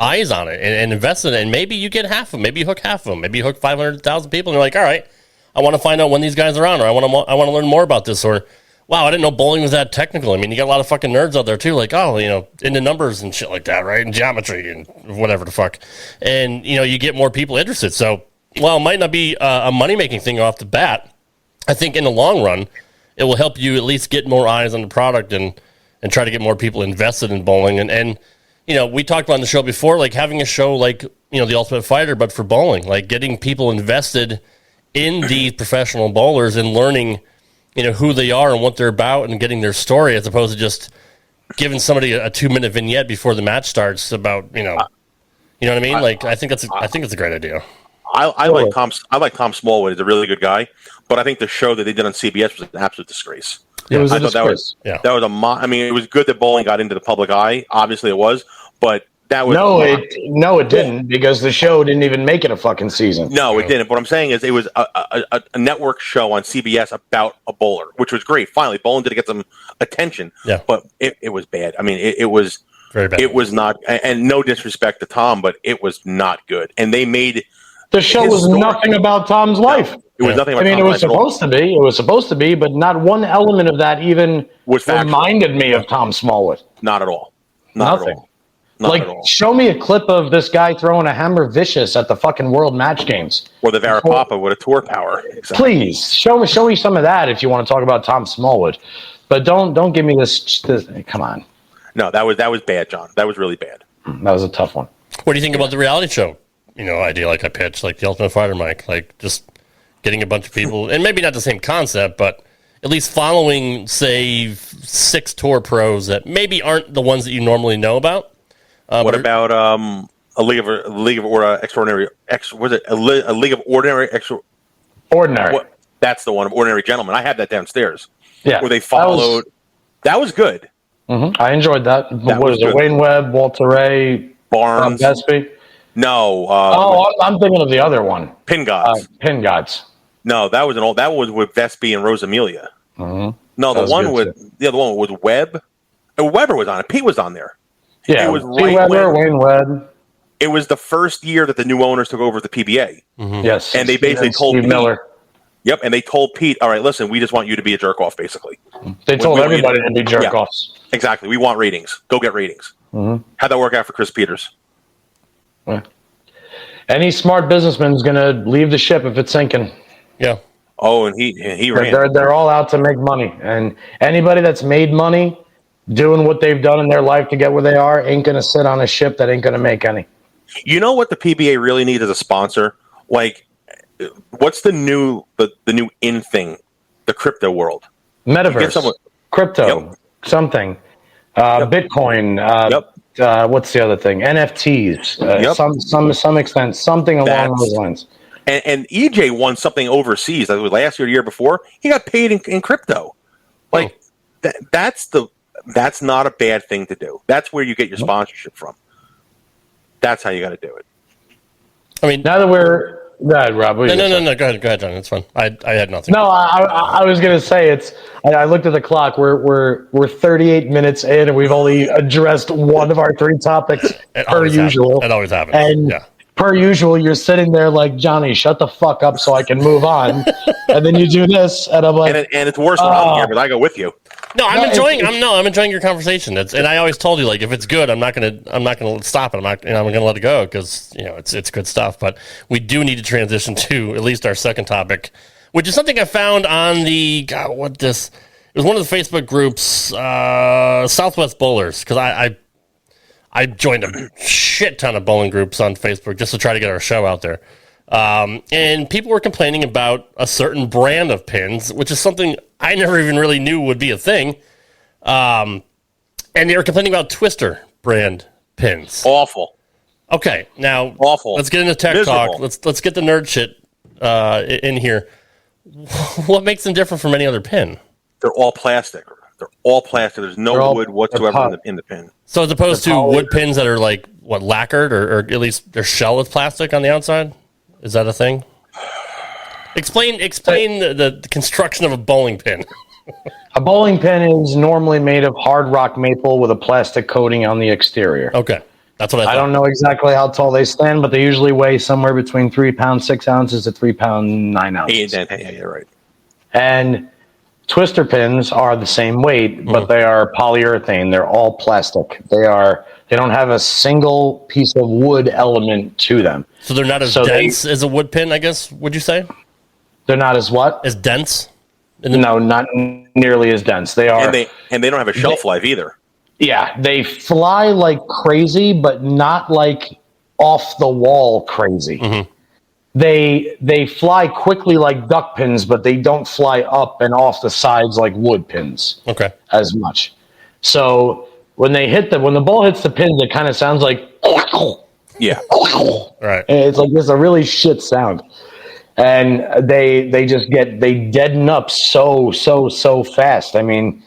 eyes on it and invest in it. And maybe you get half of them. Maybe you hook half of them. Maybe you hook 500,000 people, and you're like, all right, I want to find out when these guys are on, or I want to learn more about this, or wow, I didn't know bowling was that technical. I mean, you got a lot of fucking nerds out there too, like into numbers and shit like that, right? And geometry and whatever the fuck. And you get more people interested. So while it might not be a money making thing off the bat, I think in the long run, it will help you at least get more eyes on the product and try to get more people invested in bowling. And we talked about on the show before, like having a show like, The Ultimate Fighter, but for bowling, like getting people invested in these professional bowlers and learning, who they are and what they're about and getting their story, as opposed to just giving somebody a 2-minute vignette before the match starts about, you know what I mean? Like, I think it's a great idea. I like Tom Smallwood. He's a really good guy, but I think the show that they did on CBS was an absolute disgrace. It was I a thought disgrace. that was it was good that bowling got into the public eye. Obviously, it was, but that was it didn't, because the show didn't even make it a fucking season. No, it didn't. What I'm saying is, it was a network show on CBS about a bowler, which was great. Finally, bowling did get some attention. Yeah, but it was bad. I mean, it was Very bad. It was not, and no disrespect to Tom, but it was not good. And they made the show was nothing about Tom's life. It was nothing about Tom's life. It was supposed to be. It was supposed to be, but not one element of that even reminded me of Tom Smallwood. Not at all. Nothing. Not at all. Show me a clip of this guy throwing a hammer vicious at the fucking World Match Games. Or the Varapapa with a tour power. Exactly. Please, show me some of that if you want to talk about Tom Smallwood. But don't give me this. Come on. No, that was bad, John. That was really bad. That was a tough one. What do you think about the reality show? Idea like I pitched, like the Ultimate Fighter, Mike, like just getting a bunch of people, and maybe not the same concept, but at least following, say, 6 tour pros that maybe aren't the ones that you normally know about. What about a league of extraordinary? Was it a league of ordinary ordinary? That's the one of Ordinary Gentlemen. I had that downstairs. Yeah, where they followed. That was good. Mm-hmm. I enjoyed that. What was it? Wayne Webb, Walter Ray, Barnes, Gillespie. No. I'm thinking of the other one. Pin Gods. Pin Gods. No, that was with Vespi and Rosamelia. Mm-hmm. No, the other one was Webb. Weber was on it. Pete was on there. Yeah, it was Pete Weber, Wayne Webb. It was the first year that the new owners took over the PBA. Mm-hmm. Yes, and they basically told Steve Pete, Miller. Yep, and they told Pete, all right, listen, we just want you to be a jerk off, basically. They told everybody to be jerk offs. Exactly. We want ratings. Go get ratings. Mm-hmm. How'd that work out for Chris Peters? Yeah. Any smart businessman is going to leave the ship if it's sinking. Yeah. Oh, and he ran. They're all out to make money. And anybody that's made money doing what they've done in their life to get where they are ain't going to sit on a ship that ain't going to make any. You know what the PBA really needs as a sponsor? Like, what's the new in thing? The crypto world. Metaverse. Crypto. Yep. Something. Bitcoin. What's the other thing? NFTs. Some extent. Something along those lines. And EJ won something overseas. That was last year, the year before. He got paid in crypto. Like that's not a bad thing to do. That's where you get your sponsorship from. That's how you got to do it. I mean, now that we're go ahead, Rob. No. Go ahead, John. It's fine. I had nothing. No, I was gonna say I looked at the clock. We're 38 minutes in, and we've only addressed one of our 3 topics per usual. It always happens. And per usual, you're sitting there like, Johnny, shut the fuck up so I can move on. And then you do this, and I'm like, and it's worse when I'm here, but I go with you. No, I'm enjoying your conversation. And I always told you, like, if it's good, I'm not gonna stop it. I'm gonna let it go because it's good stuff. But we do need to transition to at least our second topic, which is something I found on it was one of the Facebook groups, Southwest Bowlers, because I joined a shit ton of bowling groups on Facebook just to try to get our show out there. And people were complaining about a certain brand of pins, which is something I never even really knew would be a thing. And they were complaining about Twister brand pins. Awful. Okay, now awful. Let's get into tech talk. Let's get the nerd shit in here. What makes them different from any other pin? They're all plastic. There's no wood whatsoever in the pin. So as opposed to wood pins that are like lacquered or at least their shell is plastic on the outside. Is that a thing? Explain the construction of a bowling pin. A bowling pin is normally made of hard rock maple with a plastic coating on the exterior. Okay. That's what I thought. I don't know exactly how tall they stand, but they usually weigh somewhere between 3 pounds 6 ounces to 3 pounds 9 ounces. Yeah, you're right. And Twister pins are the same weight, but they are polyurethane. They're all plastic. They don't have a single piece of wood element to them. So they're not as dense as a wood pin, I guess, would you say? They're not as what? As dense? No, not nearly as dense. They are, and they don't have a shelf life either. Yeah, they fly like crazy, but not like off the wall crazy. Mm-hmm. They fly quickly like duck pins, but they don't fly up and off the sides like wood pins. Okay. As much. So when the ball hits the pins, it kind of sounds like yeah. Right. It's like there's a really shit sound. And they deaden up so fast. I mean,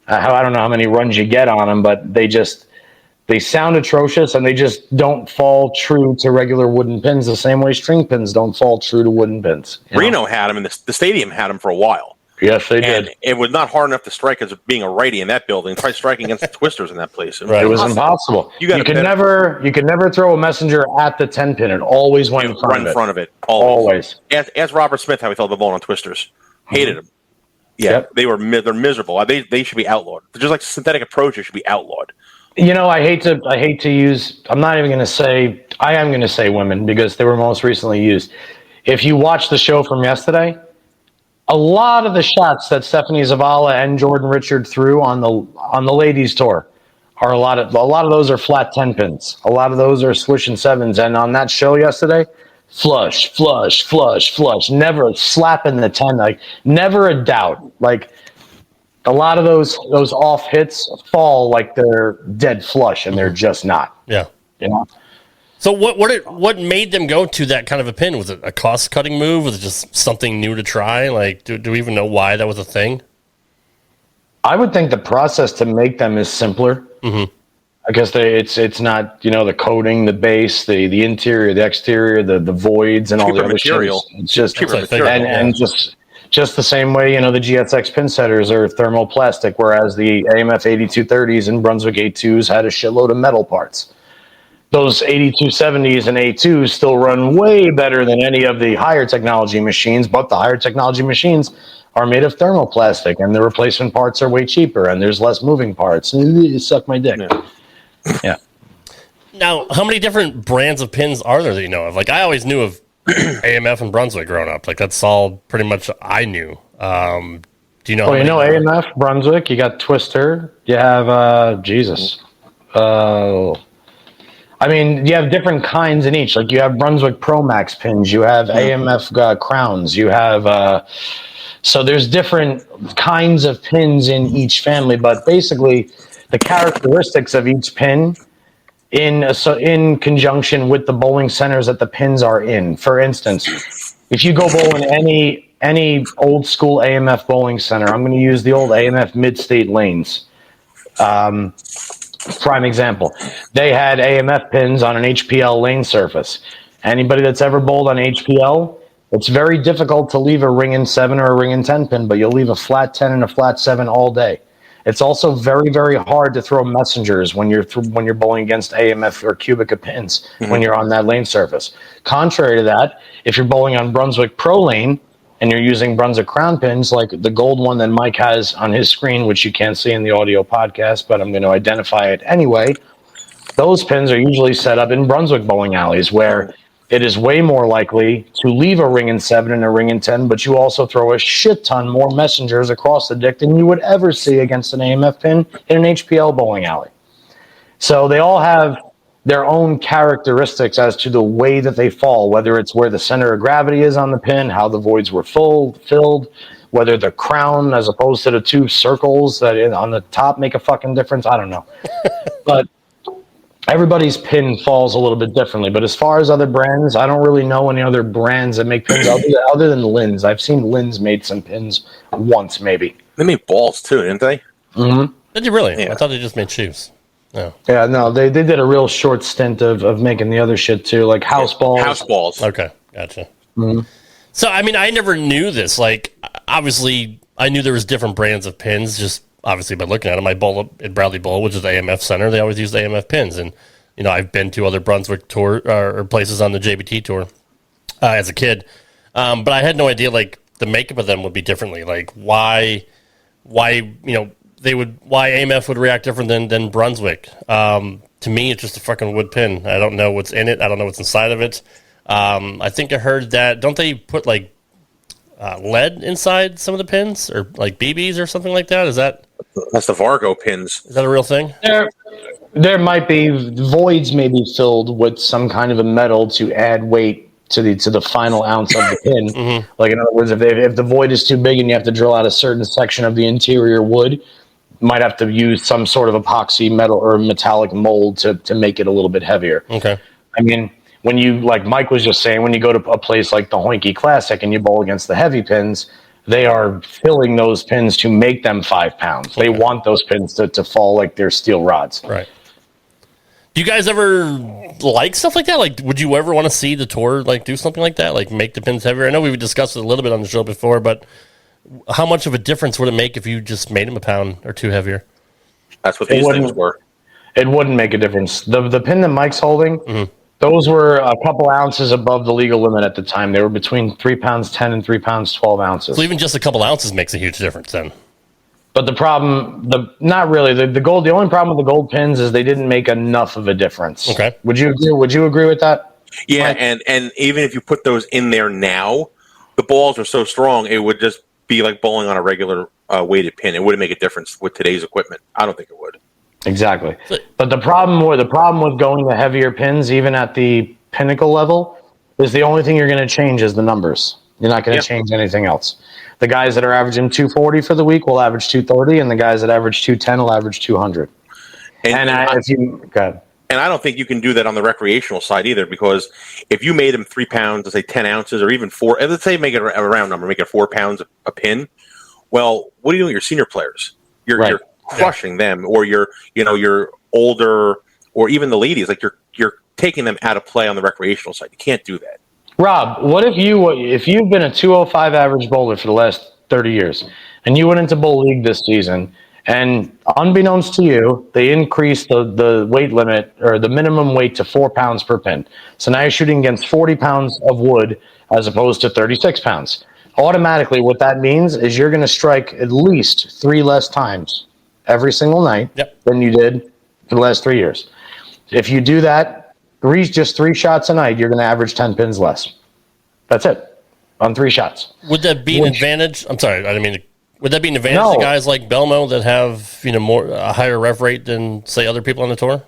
I don't know how many runs you get on them, but they sound atrocious, and they just don't fall true to regular wooden pins the same way string pins don't fall true to wooden pins. Reno had them, and the stadium had them for a while. Yes, they And did. it was not hard enough to strike as being a righty in that building. Try striking against the twisters in that place. It was impossible. You got could never throw a messenger at the 10 pin. It always went in front of it. Always. Ask Robert Smith how he felt the ball on twisters. Hated him. Yeah, they're miserable. They should be outlawed. Just like synthetic approaches should be outlawed. You know, I hate to use. I'm not even going to say. I am going to say women because they were most recently used. If you watch the show from yesterday, a lot of the shots that Stephanie Zavala and Jordan Richard threw on the ladies tour are a lot of those are flat 10 pins. A lot of those are swish and sevens. And on that show yesterday, flush, flush, flush, flush. Never slapping the 10. Like never a doubt. Like a lot of those off hits fall like they're dead flush, and they're just not. Yeah. You know? So what made them go to that kind of a pin? Was it a cost-cutting move? Was it just something new to try? Like, do we even know why that was a thing? I would think the process to make them is simpler. Mm-hmm. I guess it's not, the coating, the base, the interior, the exterior, the voids, and all the other material. Shit. It's just cheaper material, and just the same way, the GSX pin setters are thermoplastic, whereas the AMF 8230s and Brunswick A2s had a shitload of metal parts. Those 8270s and A2s still run way better than any of the higher technology machines, but the higher technology machines are made of thermoplastic, and the replacement parts are way cheaper, and there's less moving parts. Suck my dick. Yeah. Now, how many different brands of pins are there that you know of? Like, I always knew of AMF and Brunswick growing up. Like, that's all pretty much I knew. Do you know? Well, AMF, Brunswick, you got Twister, you have, you have different kinds in each. Like you have Brunswick Pro Max pins, you have AMF crowns, you have. So there's different kinds of pins in each family, but basically the characteristics of each pin in conjunction with the bowling centers that the pins are in. For instance, if you go bowl in any old school AMF bowling center, I'm going to use the old AMF mid-state lanes. Prime example. They had AMF pins on an HPL lane surface. Anybody that's ever bowled on HPL, it's very difficult to leave a ring in 7 or a ring in 10 pin, but you'll leave a flat 10 and a flat 7 all day. It's also very, very hard to throw messengers when you're bowling against AMF or Cubica pins when you're on that lane surface. Contrary to that, if you're bowling on Brunswick Pro Lane, and you're using Brunswick crown pins like the gold one that Mike has on his screen, which you can't see in the audio podcast, but I'm going to identify it anyway. Those pins are usually set up in Brunswick bowling alleys where it is way more likely to leave a ring in 7 and a ring in 10, but you also throw a shit ton more messengers across the dick than you would ever see against an AMF pin in an HPL bowling alley. So they all have their own characteristics as to the way that they fall, whether it's where the center of gravity is on the pin, how the voids were filled, whether the crown as opposed to the two circles that on the top make a fucking difference. I don't know. But everybody's pin falls a little bit differently. But as far as other brands, I don't really know any other brands that make pins other than Lin's. I've seen Lin's made some pins once, maybe. They made balls too, didn't they? Mm-hmm. Did you really? Yeah. I thought they just made shoes. No. Yeah, no, they did a real short stint of making the other shit too, like house balls. House balls. Okay, gotcha. Mm-hmm. So, I mean, I never knew this. Like, obviously, I knew there was different brands of pins, just obviously by looking at them. I bowl at Bradley Bowl, which is the AMF Center. They always use the AMF pins. And, I've been to other Brunswick tour or places on the JBT tour as a kid. But I had no idea, like, the makeup of them would be differently. Like, why AMF would react different than Brunswick. To me, it's just a fucking wood pin. I don't know what's in it. I don't know what's inside of it. I think I heard that. Don't they put like lead inside some of the pins, or like BBs or something like that? That's the Vargo pins. Is that a real thing? There might be voids may be filled with some kind of a metal to add weight to the final ounce of the pin. Mm-hmm. Like in other words, if the void is too big and you have to drill out a certain section of the interior wood, might have to use some sort of epoxy metal or metallic mold to make it a little bit heavier. Okay. I mean, when you, like Mike was just saying, when you go to a place like the Hoinky Classic and you bowl against the heavy pins, they are filling those pins to make them 5 pounds. Okay. They want those pins to fall like they're steel rods. Right. Do you guys ever like stuff like that? Like, would you ever want to see the tour like do something like that? Like make the pins heavier? I know we've discussed it a little bit on the show before, but how much of a difference would it make if you just made them a pound or two heavier? That's what these things were. It wouldn't make a difference. The pin that Mike's holding, those were a couple ounces above the legal limit at the time. They were between 3 pounds 10 and 3 pounds 12 ounces. So even just a couple ounces makes a huge difference then. But the problem, not really. The only problem with the gold pins is they didn't make enough of a difference. Okay. Would you agree? Would you agree with that? Yeah, Mike? and even if you put those in there now, the balls are so strong it would just be like bowling on a regular weighted pin. It wouldn't make a difference with today's equipment. I don't think it would. Exactly. But the problem with going to heavier pins, even at the pinnacle level, is the only thing you're going to change is the numbers. You're not going to change anything else. The guys that are averaging 240 for the week will average 230, and the guys that average 210 will average 200. And I don't think you can do that on the recreational side either, because if you made them 3 pounds, let's say 10 ounces, or even 4, let's say make it a round number, make it 4 pounds a pin. Well, what do you do with your senior players? You're crushing them, or you're older, or even the ladies. Like you're taking them out of play on the recreational side. You can't do that. Rob, what if you've been a 205 average bowler for the last 30 years, and you went into bowl league this season, and unbeknownst to you, they increased the weight limit or the minimum weight to 4 pounds per pin. So now you're shooting against 40 pounds of wood as opposed to 36 pounds. Automatically, what that means is you're going to strike at least 3 less times every single night than you did for the last 3 years. If you do that, just 3 shots a night, you're going to average 10 pins less. That's it, on 3 shots. Would that be an advantage? I'm sorry, I didn't mean to. Would that be an advantage to guys like Belmo that have a higher rev rate than, say, other people on the tour?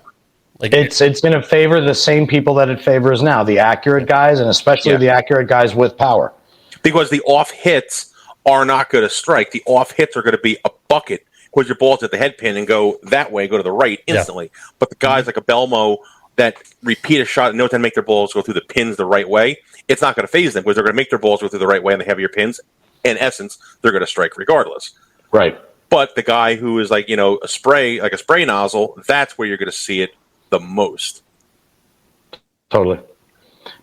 Like it's going to favor the same people that it favors now, the accurate guys, and especially the accurate guys with power. Because the off hits are not going to strike. The off hits are going to be a bucket, because your ball's at the head pin and go that way, go to the right instantly. Yeah. But the guys like a Belmo that repeat a shot and know how to make their balls go through the pins the right way, it's not going to phase them, because they're going to make their balls go through the right way on the heavier pins. In essence, they're going to strike regardless. Right. But the guy who is like, a spray nozzle, that's where you're going to see it the most. Totally.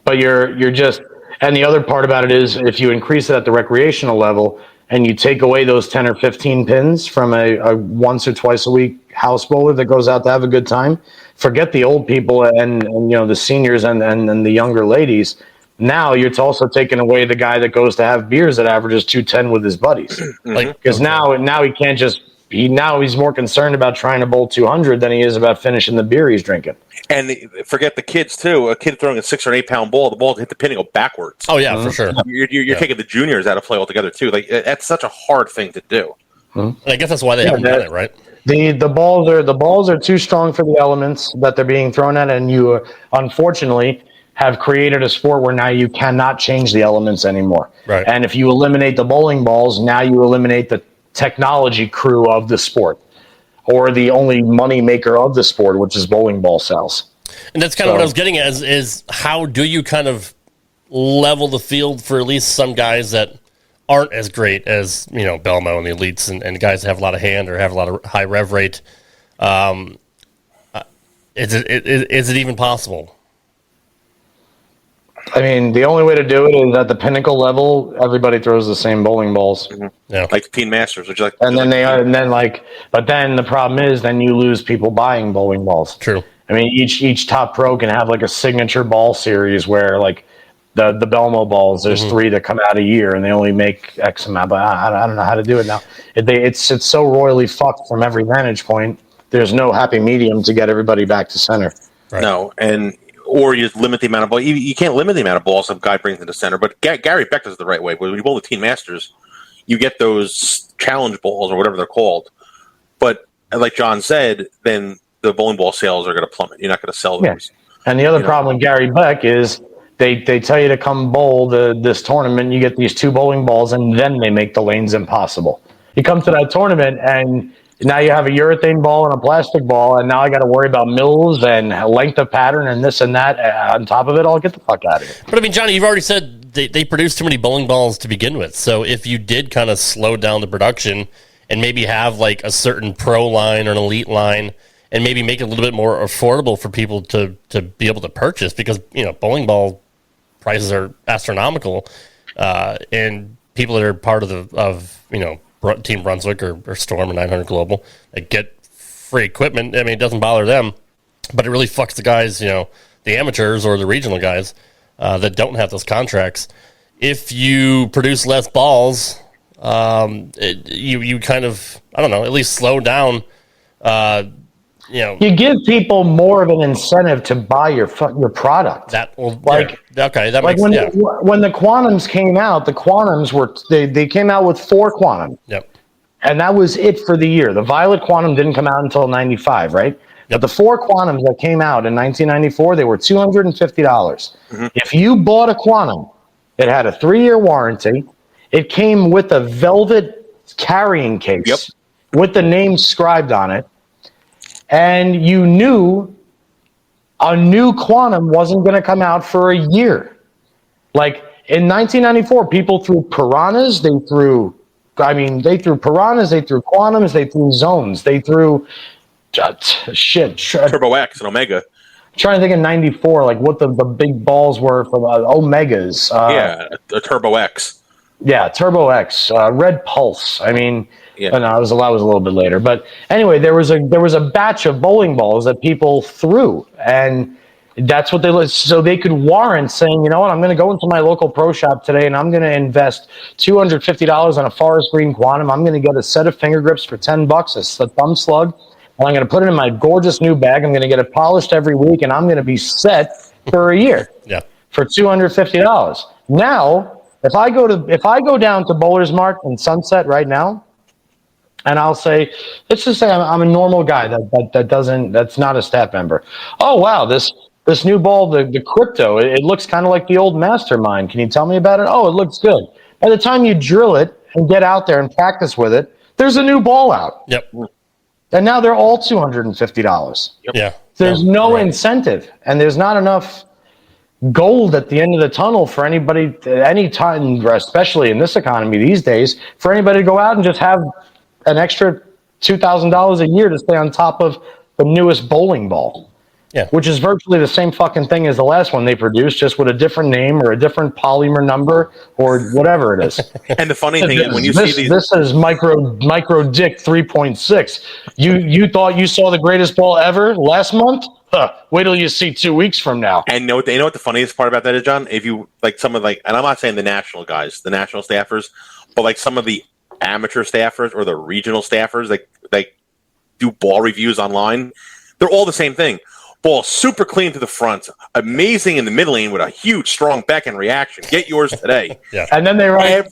But you're just, and the other part about it is, if you increase it at the recreational level and you take away those 10 or 15 pins from a once or twice a week house bowler that goes out to have a good time, forget the old people and the seniors and the younger ladies. Now you're also taking away the guy that goes to have beers that averages 210 with his buddies. Because now he can't just he's more concerned about trying to bowl 200 than he is about finishing the beer he's drinking. And forget the kids too. A kid throwing a 6 or 8 pound ball, the ball hit the pin and go backwards. Oh yeah, for sure. You're taking the juniors out of play altogether too. Like that's such a hard thing to do. I guess that's why they haven't done it, right? The balls are too strong for the elements that they're being thrown at, and you unfortunately have created a sport where now you cannot change the elements anymore. Right. And if you eliminate the bowling balls, now you eliminate the technology crew of the sport, or the only money maker of the sport, which is bowling ball sales. And that's kind of what I was getting at is how do you kind of level the field for at least some guys that aren't as great as, Belmo and the elites and guys that have a lot of hand or have a lot of high rev rate. Is it even possible? I mean, the only way to do it is at the pinnacle level, everybody throws the same bowling balls. Mm-hmm. Yeah. Like the Teen Masters, which but then the problem is then you lose people buying bowling balls. True. I mean, each top pro can have like a signature ball series where like the Belmo balls, there's 3 that come out a year and they only make X amount, but I don't know how to do it now. It's so royally fucked from every vantage point. There's no happy medium to get everybody back to center. Right. No, or you just limit the amount of balls. You can't limit the amount of balls some guy brings into center. But Gary Beck does it the right way. When you bowl the Teen Masters, you get those challenge balls or whatever they're called. But like John said, then the bowling ball sales are going to plummet. You're not going to sell those. Yeah. And the other problem with Gary Beck is they tell you to come bowl this tournament. You get these 2 bowling balls, and then they make the lanes impossible. You come to that tournament, and now you have a urethane ball and a plastic ball, and now I got to worry about mills and length of pattern and this and that on top of it. I'll get the fuck out of here. But I mean, Johnny, you've already said they produce too many bowling balls to begin with. So if you did kind of slow down the production and maybe have like a certain pro line or an elite line, and maybe make it a little bit more affordable for people to be able to purchase, because bowling ball prices are astronomical, and people that are part of Team Brunswick or Storm or 900 Global that get free equipment. I mean, it doesn't bother them, but it really fucks the guys, the amateurs or the regional guys that don't have those contracts. If you produce less balls, you kind of, I don't know, at least slow down. You give people more of an incentive to buy your product. That will when the Quantums came out, they came out with 4 Quantum. Yep. And that was it for the year. The Violet Quantum didn't come out until 95, right? But the 4 Quantums that came out in 1994, they were $250. Mm-hmm. If you bought a Quantum, it had a 3-year warranty. It came with a velvet carrying case with the name scribed on it. And you knew a new Quantum wasn't going to come out for a year. Like in 1994, people threw piranhas. They threw piranhas. They threw Quantums. They threw zones. They threw Turbo X and Omega. I'm trying to think of 94, like what the big balls were for Omegas. A Turbo X. Yeah, Turbo X, Red Pulse. I mean. Yeah. No, that was a little bit later. But anyway, there was a batch of bowling balls that people threw, and that's what so they could warrant saying, you know what, I'm going to go into my local pro shop today and I'm going to invest $250 on a forest green Quantum. I'm going to get a set of finger grips for $10, a thumb slug, and I'm going to put it in my gorgeous new bag. I'm going to get it polished every week, and I'm going to be set for a year. For $250. Now, if I go down to Bowler's Mart in Sunset right now, and I'll say, let's just say I'm a normal guy that's not a staff member. Oh wow, this new ball, the Crypto, it looks kind of like the old Mastermind. Can you tell me about it? Oh, it looks good. By the time you drill it and get out there and practice with it, there's a new ball out. Yep. And now they're all $250. Yep. Yeah. There's no incentive, and there's not enough gold at the end of the tunnel for anybody, any time, especially in this economy these days, for anybody to go out and just have an extra $2,000 a year to stay on top of the newest bowling ball. Yeah. Which is virtually the same fucking thing as the last one they produced, just with a different name or a different polymer number or whatever it is. And the funny thing is when you see these... This is Micro Dick 3.6. You thought you saw the greatest ball ever last month? Wait till you see 2 weeks from now. And you know what the funniest part about that is, John? If you, like some of and I'm not saying the national guys, the national staffers, but like some of the amateur staffers or the regional staffers that do ball reviews online, they're all the same thing. Ball super clean to the front, amazing in the mid lane with a huge strong back end reaction. Get yours today. Yeah. And then they write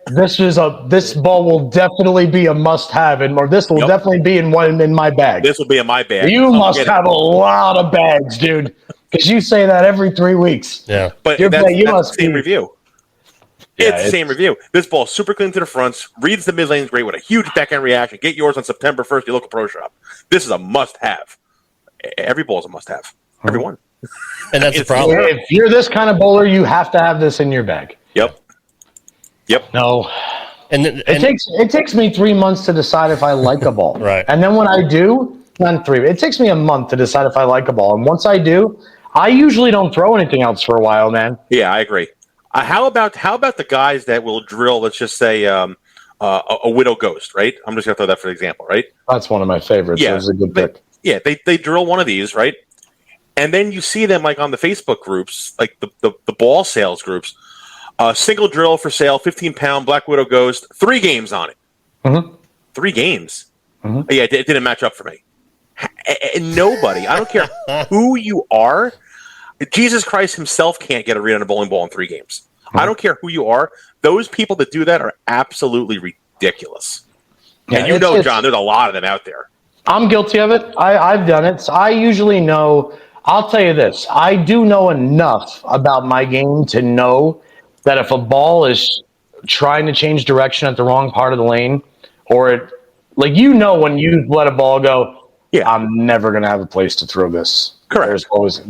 this ball will definitely be a must have, or this will definitely be in my bag. This will be in my bag. You must have a lot of bags, dude, because you say that every 3 weeks. Yeah, but that's the same review. It's the same review. This ball super clean to the fronts, reads the mid lanes great with a huge back end reaction. Get yours on September 1st, your local pro shop. This is a must have. Every ball is a must have. Every one. And that's the problem. If you're this kind of bowler, you have to have this in your bag. Yep. No. And it takes me 3 months to decide if I like a ball. Right. And then when I do, it takes me a month to decide if I like a ball. And once I do, I usually don't throw anything else for a while, man. Yeah, I agree. How about the guys that will drill, let's just say, a Widow Ghost, right? I'm just going to throw that for example, right? That's one of my favorites. Yeah. That was a good pick. They drill one of these, right? And then you see them like on the Facebook groups, like the ball sales groups, single drill for sale, 15-pound Black Widow Ghost, 3 games on it. Mm-hmm. 3 games. Mm-hmm. Yeah, it didn't match up for me. And nobody, I don't care who you are, Jesus Christ himself can't get a read on a bowling ball in 3 games. Mm-hmm. I don't care who you are. Those people that do that are absolutely ridiculous. Yeah, and John, there's a lot of them out there. I'm guilty of it. I've done it. So I usually know. I'll tell you this. I do know enough about my game to know that if a ball is trying to change direction at the wrong part of the lane, or when you let a ball go, I'm never going to have a place to throw this. Correct. There's always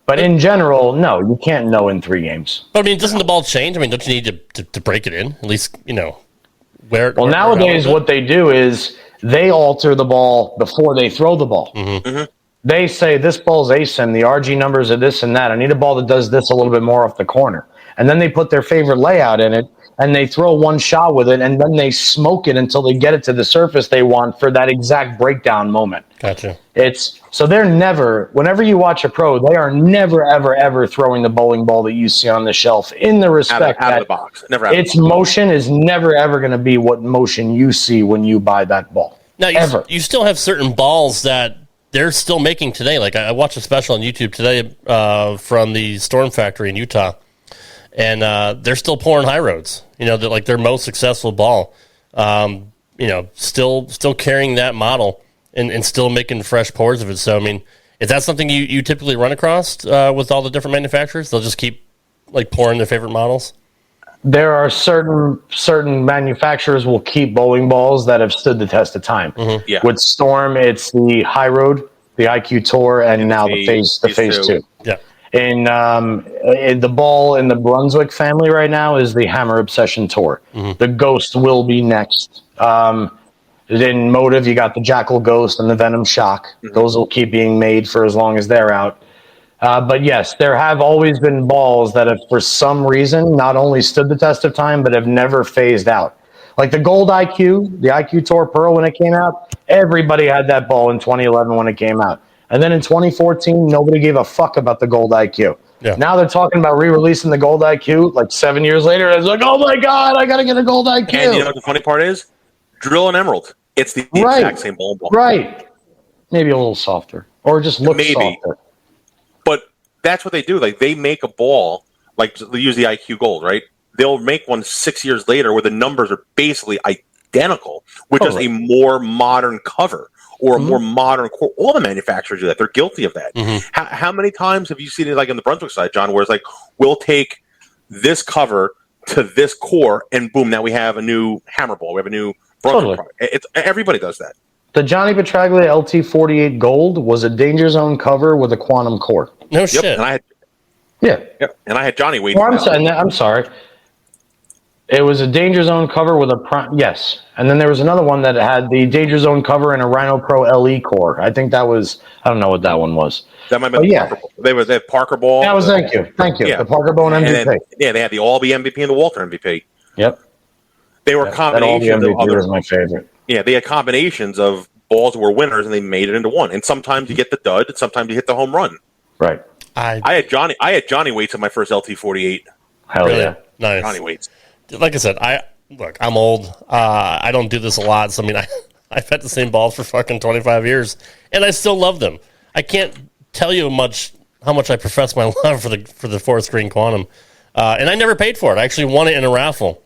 but in general, no, you can't know in 3 games. But I mean, doesn't the ball change? I mean, don't you need to break it in? At least, Well, nowadays what they do is they alter the ball before they throw the ball. Mm-hmm. Mm-hmm. They say this ball's ASIM, the RG numbers are this and that. I need a ball that does this a little bit more off the corner. and then they put their favorite layout in it, and they throw one shot with it, and then they smoke it until they get it to the surface they want for that exact breakdown moment. Gotcha. So they're never, whenever you watch a pro, they are never, ever, ever throwing the bowling ball that you see on the shelf in the respect out that of the box. Never out its of the box. motion is never, ever going to be what motion you see when you buy that ball. Now, Ever. you still have certain balls that they're still making today. Like I watched a special on YouTube today from the Storm Factory in Utah, and they're still pouring high roads. You know, like their most successful ball. You know, still carrying that model and still making fresh pours of it. So, I mean, is that something you typically run across with all the different manufacturers? They'll just keep like pouring their favorite models. There are certain manufacturers will keep bowling balls that have stood the test of time. Mm-hmm. Yeah. With Storm, it's the High Road, the IQ Tour, and now the Phase 2. Yeah. In the ball in the Brunswick family right now is the Hammer Obsession Tour. Mm-hmm. The Ghost will be next. In Motive, you got the Jackal Ghost and the Venom Shock. Mm-hmm. Those will keep being made for as long as they're out. But yes, there have always been balls that have, for some reason, not only stood the test of time, but have never phased out. Like the Gold IQ, the IQ Tour Pearl, when it came out, everybody had that ball in 2011 when it came out. And then in 2014, nobody gave a fuck about the Gold IQ. Yeah. Now they're talking about re-releasing the Gold IQ like 7 years later. It's like, oh my God, I got to get a Gold IQ. And you know what the funny part is? Drill and Emerald. It's the exact same ball. Right. Maybe a little softer. Or just look softer. But that's what they do. Like they make a ball, like they use the IQ Gold, right? They'll make one 6 years later where the numbers are basically identical, with just a more modern cover or a more modern core. All the manufacturers do that. They're guilty of that. Mm-hmm. How many times have you seen it like in the Brunswick side, John, where it's like, we'll take this cover to this core and boom, now we have a new hammer ball. We have a new Brunswick product. Everybody does that. The Johnny Petraglia LT48 Gold was a Danger Zone cover with a quantum core. No shit. And I had Johnny wait. I'm sorry. It was a Danger Zone cover with yes. And then there was another one that had the Danger Zone cover and a Rhino Pro LE core. I think that was, I don't know what that one was. That might be Parker Ball. They had Parker Ball. That was, thank you. Yeah. The Parker Ball and MVP. Then, they had the Albee MVP and the Walter MVP. Yep. They were combinations that of other. Was my favorite. Yeah, they had combinations of balls that were winners, and they made it into one. And sometimes you get the dud, and sometimes you hit the home run. Right. I had Johnny Waits in my first LT48. Hell yeah. Nice. Johnny Waits. Like I said, I'm old. I don't do this a lot, so I mean, I've had the same balls for fucking 25 years, and I still love them. I can't tell you how much I profess my love for the Forest Green Quantum, and I never paid for it. I actually won it in a raffle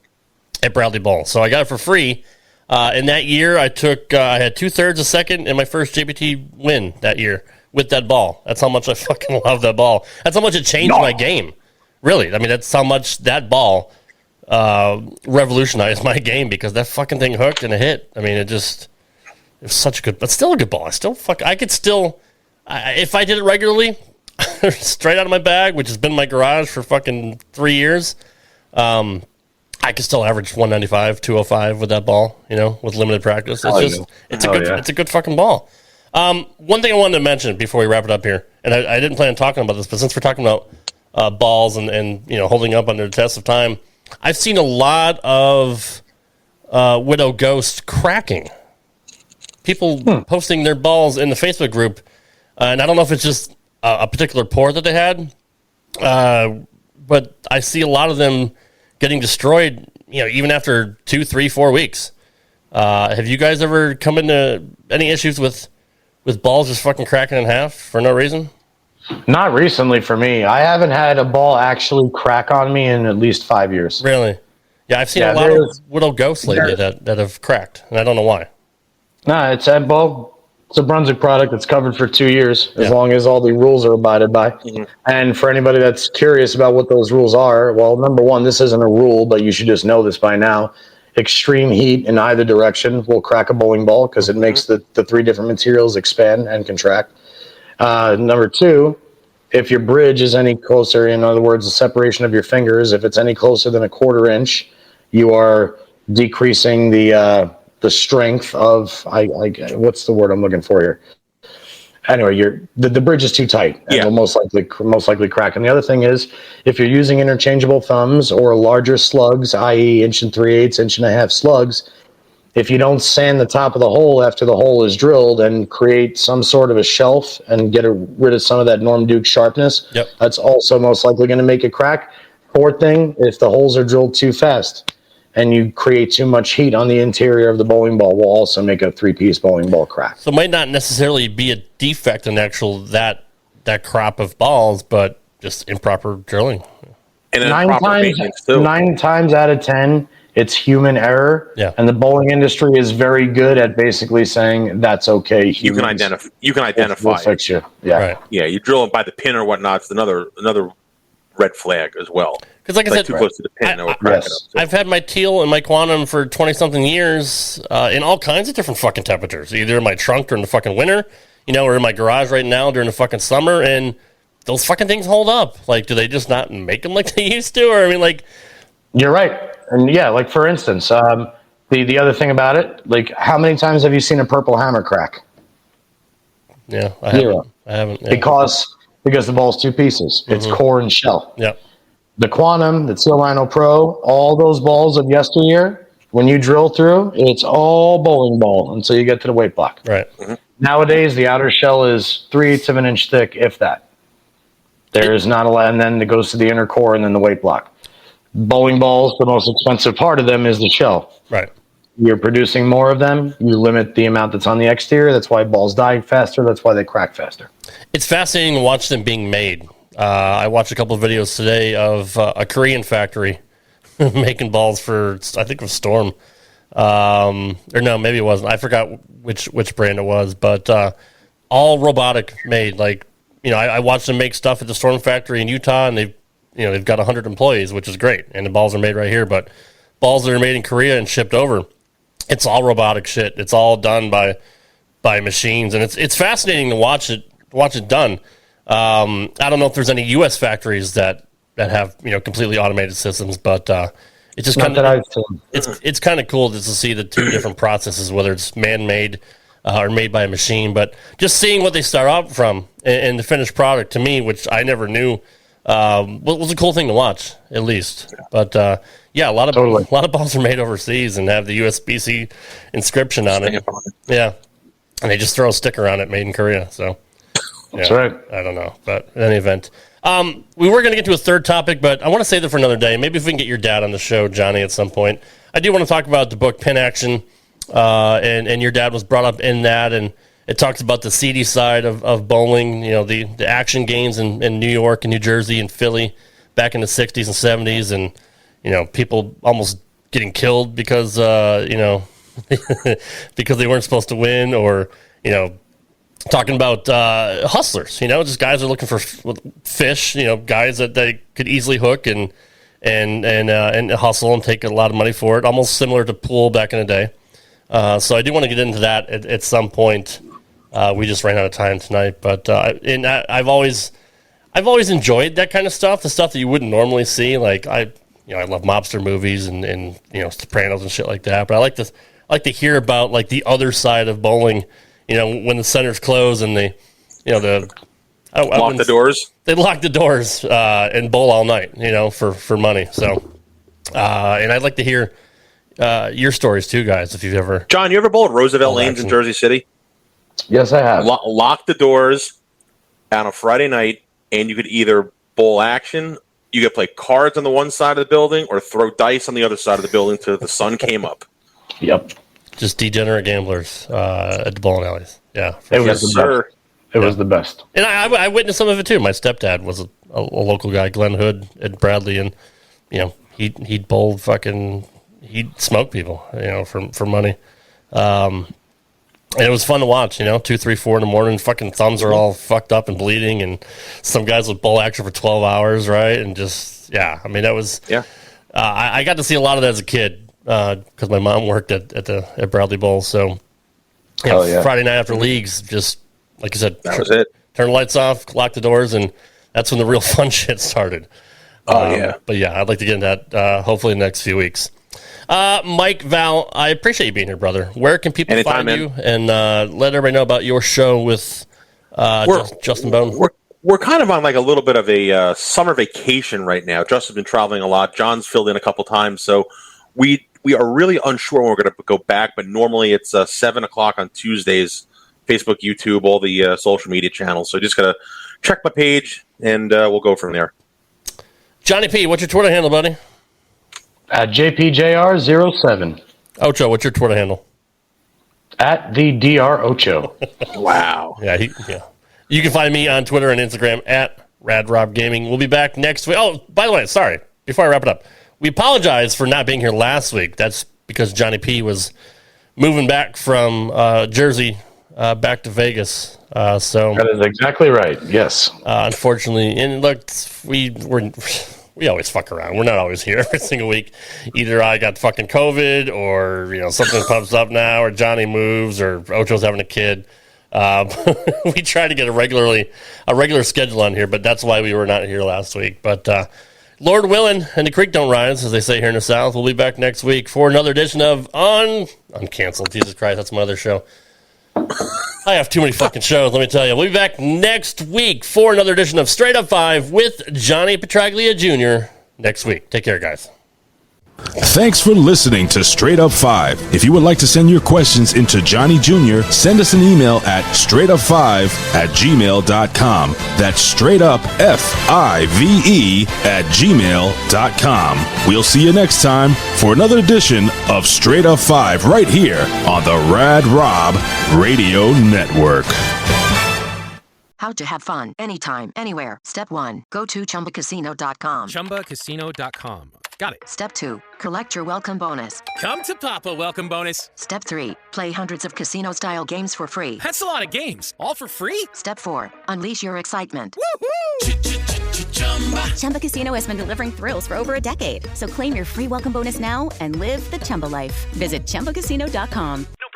at Bradley Ball, so I got it for free. In that year, I had 2/3 a second in my first JPT win that year with that ball. That's how much I fucking love that ball. That's how much it changed my game. Really, I mean, that's how much that ball revolutionized my game, because that fucking thing hooked and it hit. I mean, it was such a good, but still a good ball. I could still, if I did it regularly, straight out of my bag, which has been in my garage for fucking 3 years, I could still average 195, 205 with that ball, with limited practice. It's a good fucking ball. One thing I wanted to mention before we wrap it up here, and I didn't plan on talking about this, but since we're talking about balls and holding up under the test of time, I've seen a lot of Widow Ghost cracking. People posting their balls in the Facebook group, and I don't know if it's just a particular pour that they had, but I see a lot of them getting destroyed, even after 2, 3, 4 weeks. Have you guys ever come into any issues with balls just fucking cracking in half for no reason? Not recently for me. I haven't had a ball actually crack on me in at least 5 years. Really? Yeah, I've seen a lot of Widow Ghosts lately that have cracked, and I don't know why. No, it's a Brunswick product that's covered for 2 years, as long as all the rules are abided by. Mm-hmm. And for anybody that's curious about what those rules are, well, number one, this isn't a rule, but you should just know this by now. Extreme heat in either direction will crack a bowling ball because it makes the 3 different materials expand and contract. Number two, if your bridge is any closer, in other words, the separation of your fingers, if it's any closer than a 1/4 inch, you are decreasing the strength of, what's the word I'm looking for here? anyway, the bridge is too tight and will most likely crack. And the other thing is, if you're using interchangeable thumbs or larger slugs, i.e. 1 3/8, 1.5 slugs, if you don't sand the top of the hole after the hole is drilled and create some sort of a shelf and get rid of some of that Norm Duke sharpness, that's also most likely going to make it crack. Fourth thing, if the holes are drilled too fast and you create too much heat on the interior of the bowling ball, will also make a 3-piece bowling ball crack. So it might not necessarily be a defect in that crop of balls, but just improper drilling. And 9 times out of 10, it's human error. Yeah. And the bowling industry is very good at basically saying that's okay. You can identify. We'll fix you. Yeah. Right. Yeah, you drill it by the pin or whatnot. It's another red flag as well. Because like I said, too close to the pin, or crack it up. So. I've had my teal and my quantum for 20-something years in all kinds of different fucking temperatures. Either in my trunk during the fucking winter, or in my garage right now during the fucking summer, and those fucking things hold up. Like, do they just not make them like they used to? Or, I mean, like... You're right. And yeah, like for instance, the other thing about it, like how many times have you seen a purple hammer crack? Yeah, I haven't. Yeah. Because the ball's 2 pieces. It's core and shell. Yeah. The Quantum, the Teal Rhino Pro, all those balls of yesteryear, when you drill through, it's all bowling ball until you get to the weight block. Right. Mm-hmm. Nowadays, the outer shell is 3/8 of an inch thick, if that. There is not a lot, and then it goes to the inner core and then the weight block. Bowling balls, the most expensive part of them is the shell. Right. You're producing more of them. You limit the amount that's on the exterior. That's why balls die faster. That's why they crack faster. It's fascinating to watch them being made. I watched a couple of videos today of a Korean factory making balls for, I think it was Storm. Or no, maybe it wasn't. I forgot which brand it was, but all robotic made. Like, I watched them make stuff at the Storm factory in Utah, and they've got 100 employees, which is great. And the balls are made right here, but balls that are made in Korea and shipped over, it's all robotic shit. It's all done by machines, and it's fascinating to watch it done. I don't know if there's any U.S. factories that have completely automated systems, but it's just kind of it's kind of cool just to see the two different processes, whether it's man-made or made by a machine. But just seeing what they start out from and the finished product, to me, which I never knew, was a cool thing to watch, at least. But a lot of balls are made overseas and have the USBC inscription on it. Yeah, and they just throw a sticker on it, made in Korea. So that's right. I don't know, but in any event, we were going to get to a third topic, but I want to save that for another day. Maybe if we can get your dad on the show, Johnny, at some point. I do want to talk about the book Pin Action, and your dad was brought up in that, and it talks about the seedy side of bowling, the action games in New York and New Jersey and Philly back in the 60s and 70s, and, people almost getting killed because, because they weren't supposed to win, or, talking about hustlers, just guys are looking for fish, guys that they could easily hook and hustle and take a lot of money for it, almost similar to pool back in the day. So I do want to get into that at some point. We just ran out of time tonight, but I've always enjoyed that kind of stuff, the stuff that you wouldn't normally see. Like I love mobster movies and Sopranos and shit like that. But I like to hear about like the other side of bowling. When the centers close and they, lock the doors. They lock the doors and bowl all night, for money. So, and I'd like to hear your stories too, guys. If you've ever, John, you ever bowled Roosevelt Lanes in Jersey City? Yes, I have. Lock the doors on a Friday night, and you could either bowl action, you could play cards on the one side of the building, or throw dice on the other side of the building till the sun came up. Yep. Just degenerate gamblers at the bowling alleys. Yeah. It was the best. And I witnessed some of it too. My stepdad was a local guy, Glenn Hood at Bradley, and he'd bowl he'd smoke people, for money. And it was fun to watch, 2, 3, 4 in the morning, fucking thumbs are all fucked up and bleeding, and some guys would bowl action for 12 hours, right? And just, that was, I got to see a lot of that as a kid, because my mom worked at Bradley Bowl. So, Friday night after leagues, just, like you said, that was it. Turn the lights off, lock the doors, and that's when the real fun shit started. But I'd like to get into that, hopefully in the next few weeks. Mike Val, I appreciate you being here, brother. Where can people find you and let everybody know about your show with Justin Bone. We're kind of on like a little bit of a summer vacation right now. Justin's been traveling a lot. John's filled in a couple times, so we are really unsure when we're going to go back. But normally it's 7 o'clock on Tuesdays. Facebook, YouTube, all the social media channels. So just gotta check my page, and we'll go from there. Johnny P, what's your Twitter handle, buddy? At JPJR07. Ocho, what's your Twitter handle? At the DR Ocho. Wow. Yeah. You can find me on Twitter and Instagram at Rad Rob Gaming. We'll be back next week. Oh, by the way, sorry. Before I wrap it up, we apologize for not being here last week. That's because Johnny P was moving back from Jersey back to Vegas. So that is exactly right. Yes. Unfortunately, and look, we always fuck around. We're not always here every single week. Either I got fucking COVID, or something pops up now, or Johnny moves, or Ocho's having a kid. We try to get a regular schedule on here, but that's why we were not here last week. But Lord willing, and the creek don't rise, as they say here in the South. We'll be back next week for another edition of Uncanceled. Jesus Christ, that's my other show. I have too many fucking shows, let me tell you. We'll be back next week for another edition of Straight Up 5 with Johnny Petraglia Jr. next week. Take care, guys. Thanks for listening to Straight Up 5. If you would like to send your questions into Johnny Jr., send us an email at straightup5@gmail.com. That's straight up FIVE@gmail.com. We'll see you next time for another edition of Straight Up 5 right here on the Rad Rob Radio Network. How to have fun anytime, anywhere. Step 1. Go to ChumbaCasino.com. ChumbaCasino.com. Got it. Step 2. Collect your welcome bonus. Come to Papa welcome bonus. Step 3. Play hundreds of casino-style games for free. That's a lot of games. All for free? Step 4. Unleash your excitement. Woohoo! Chumba Casino has been delivering thrills for over a decade. So claim your free welcome bonus now and live the Chumba life. Visit ChumbaCasino.com. No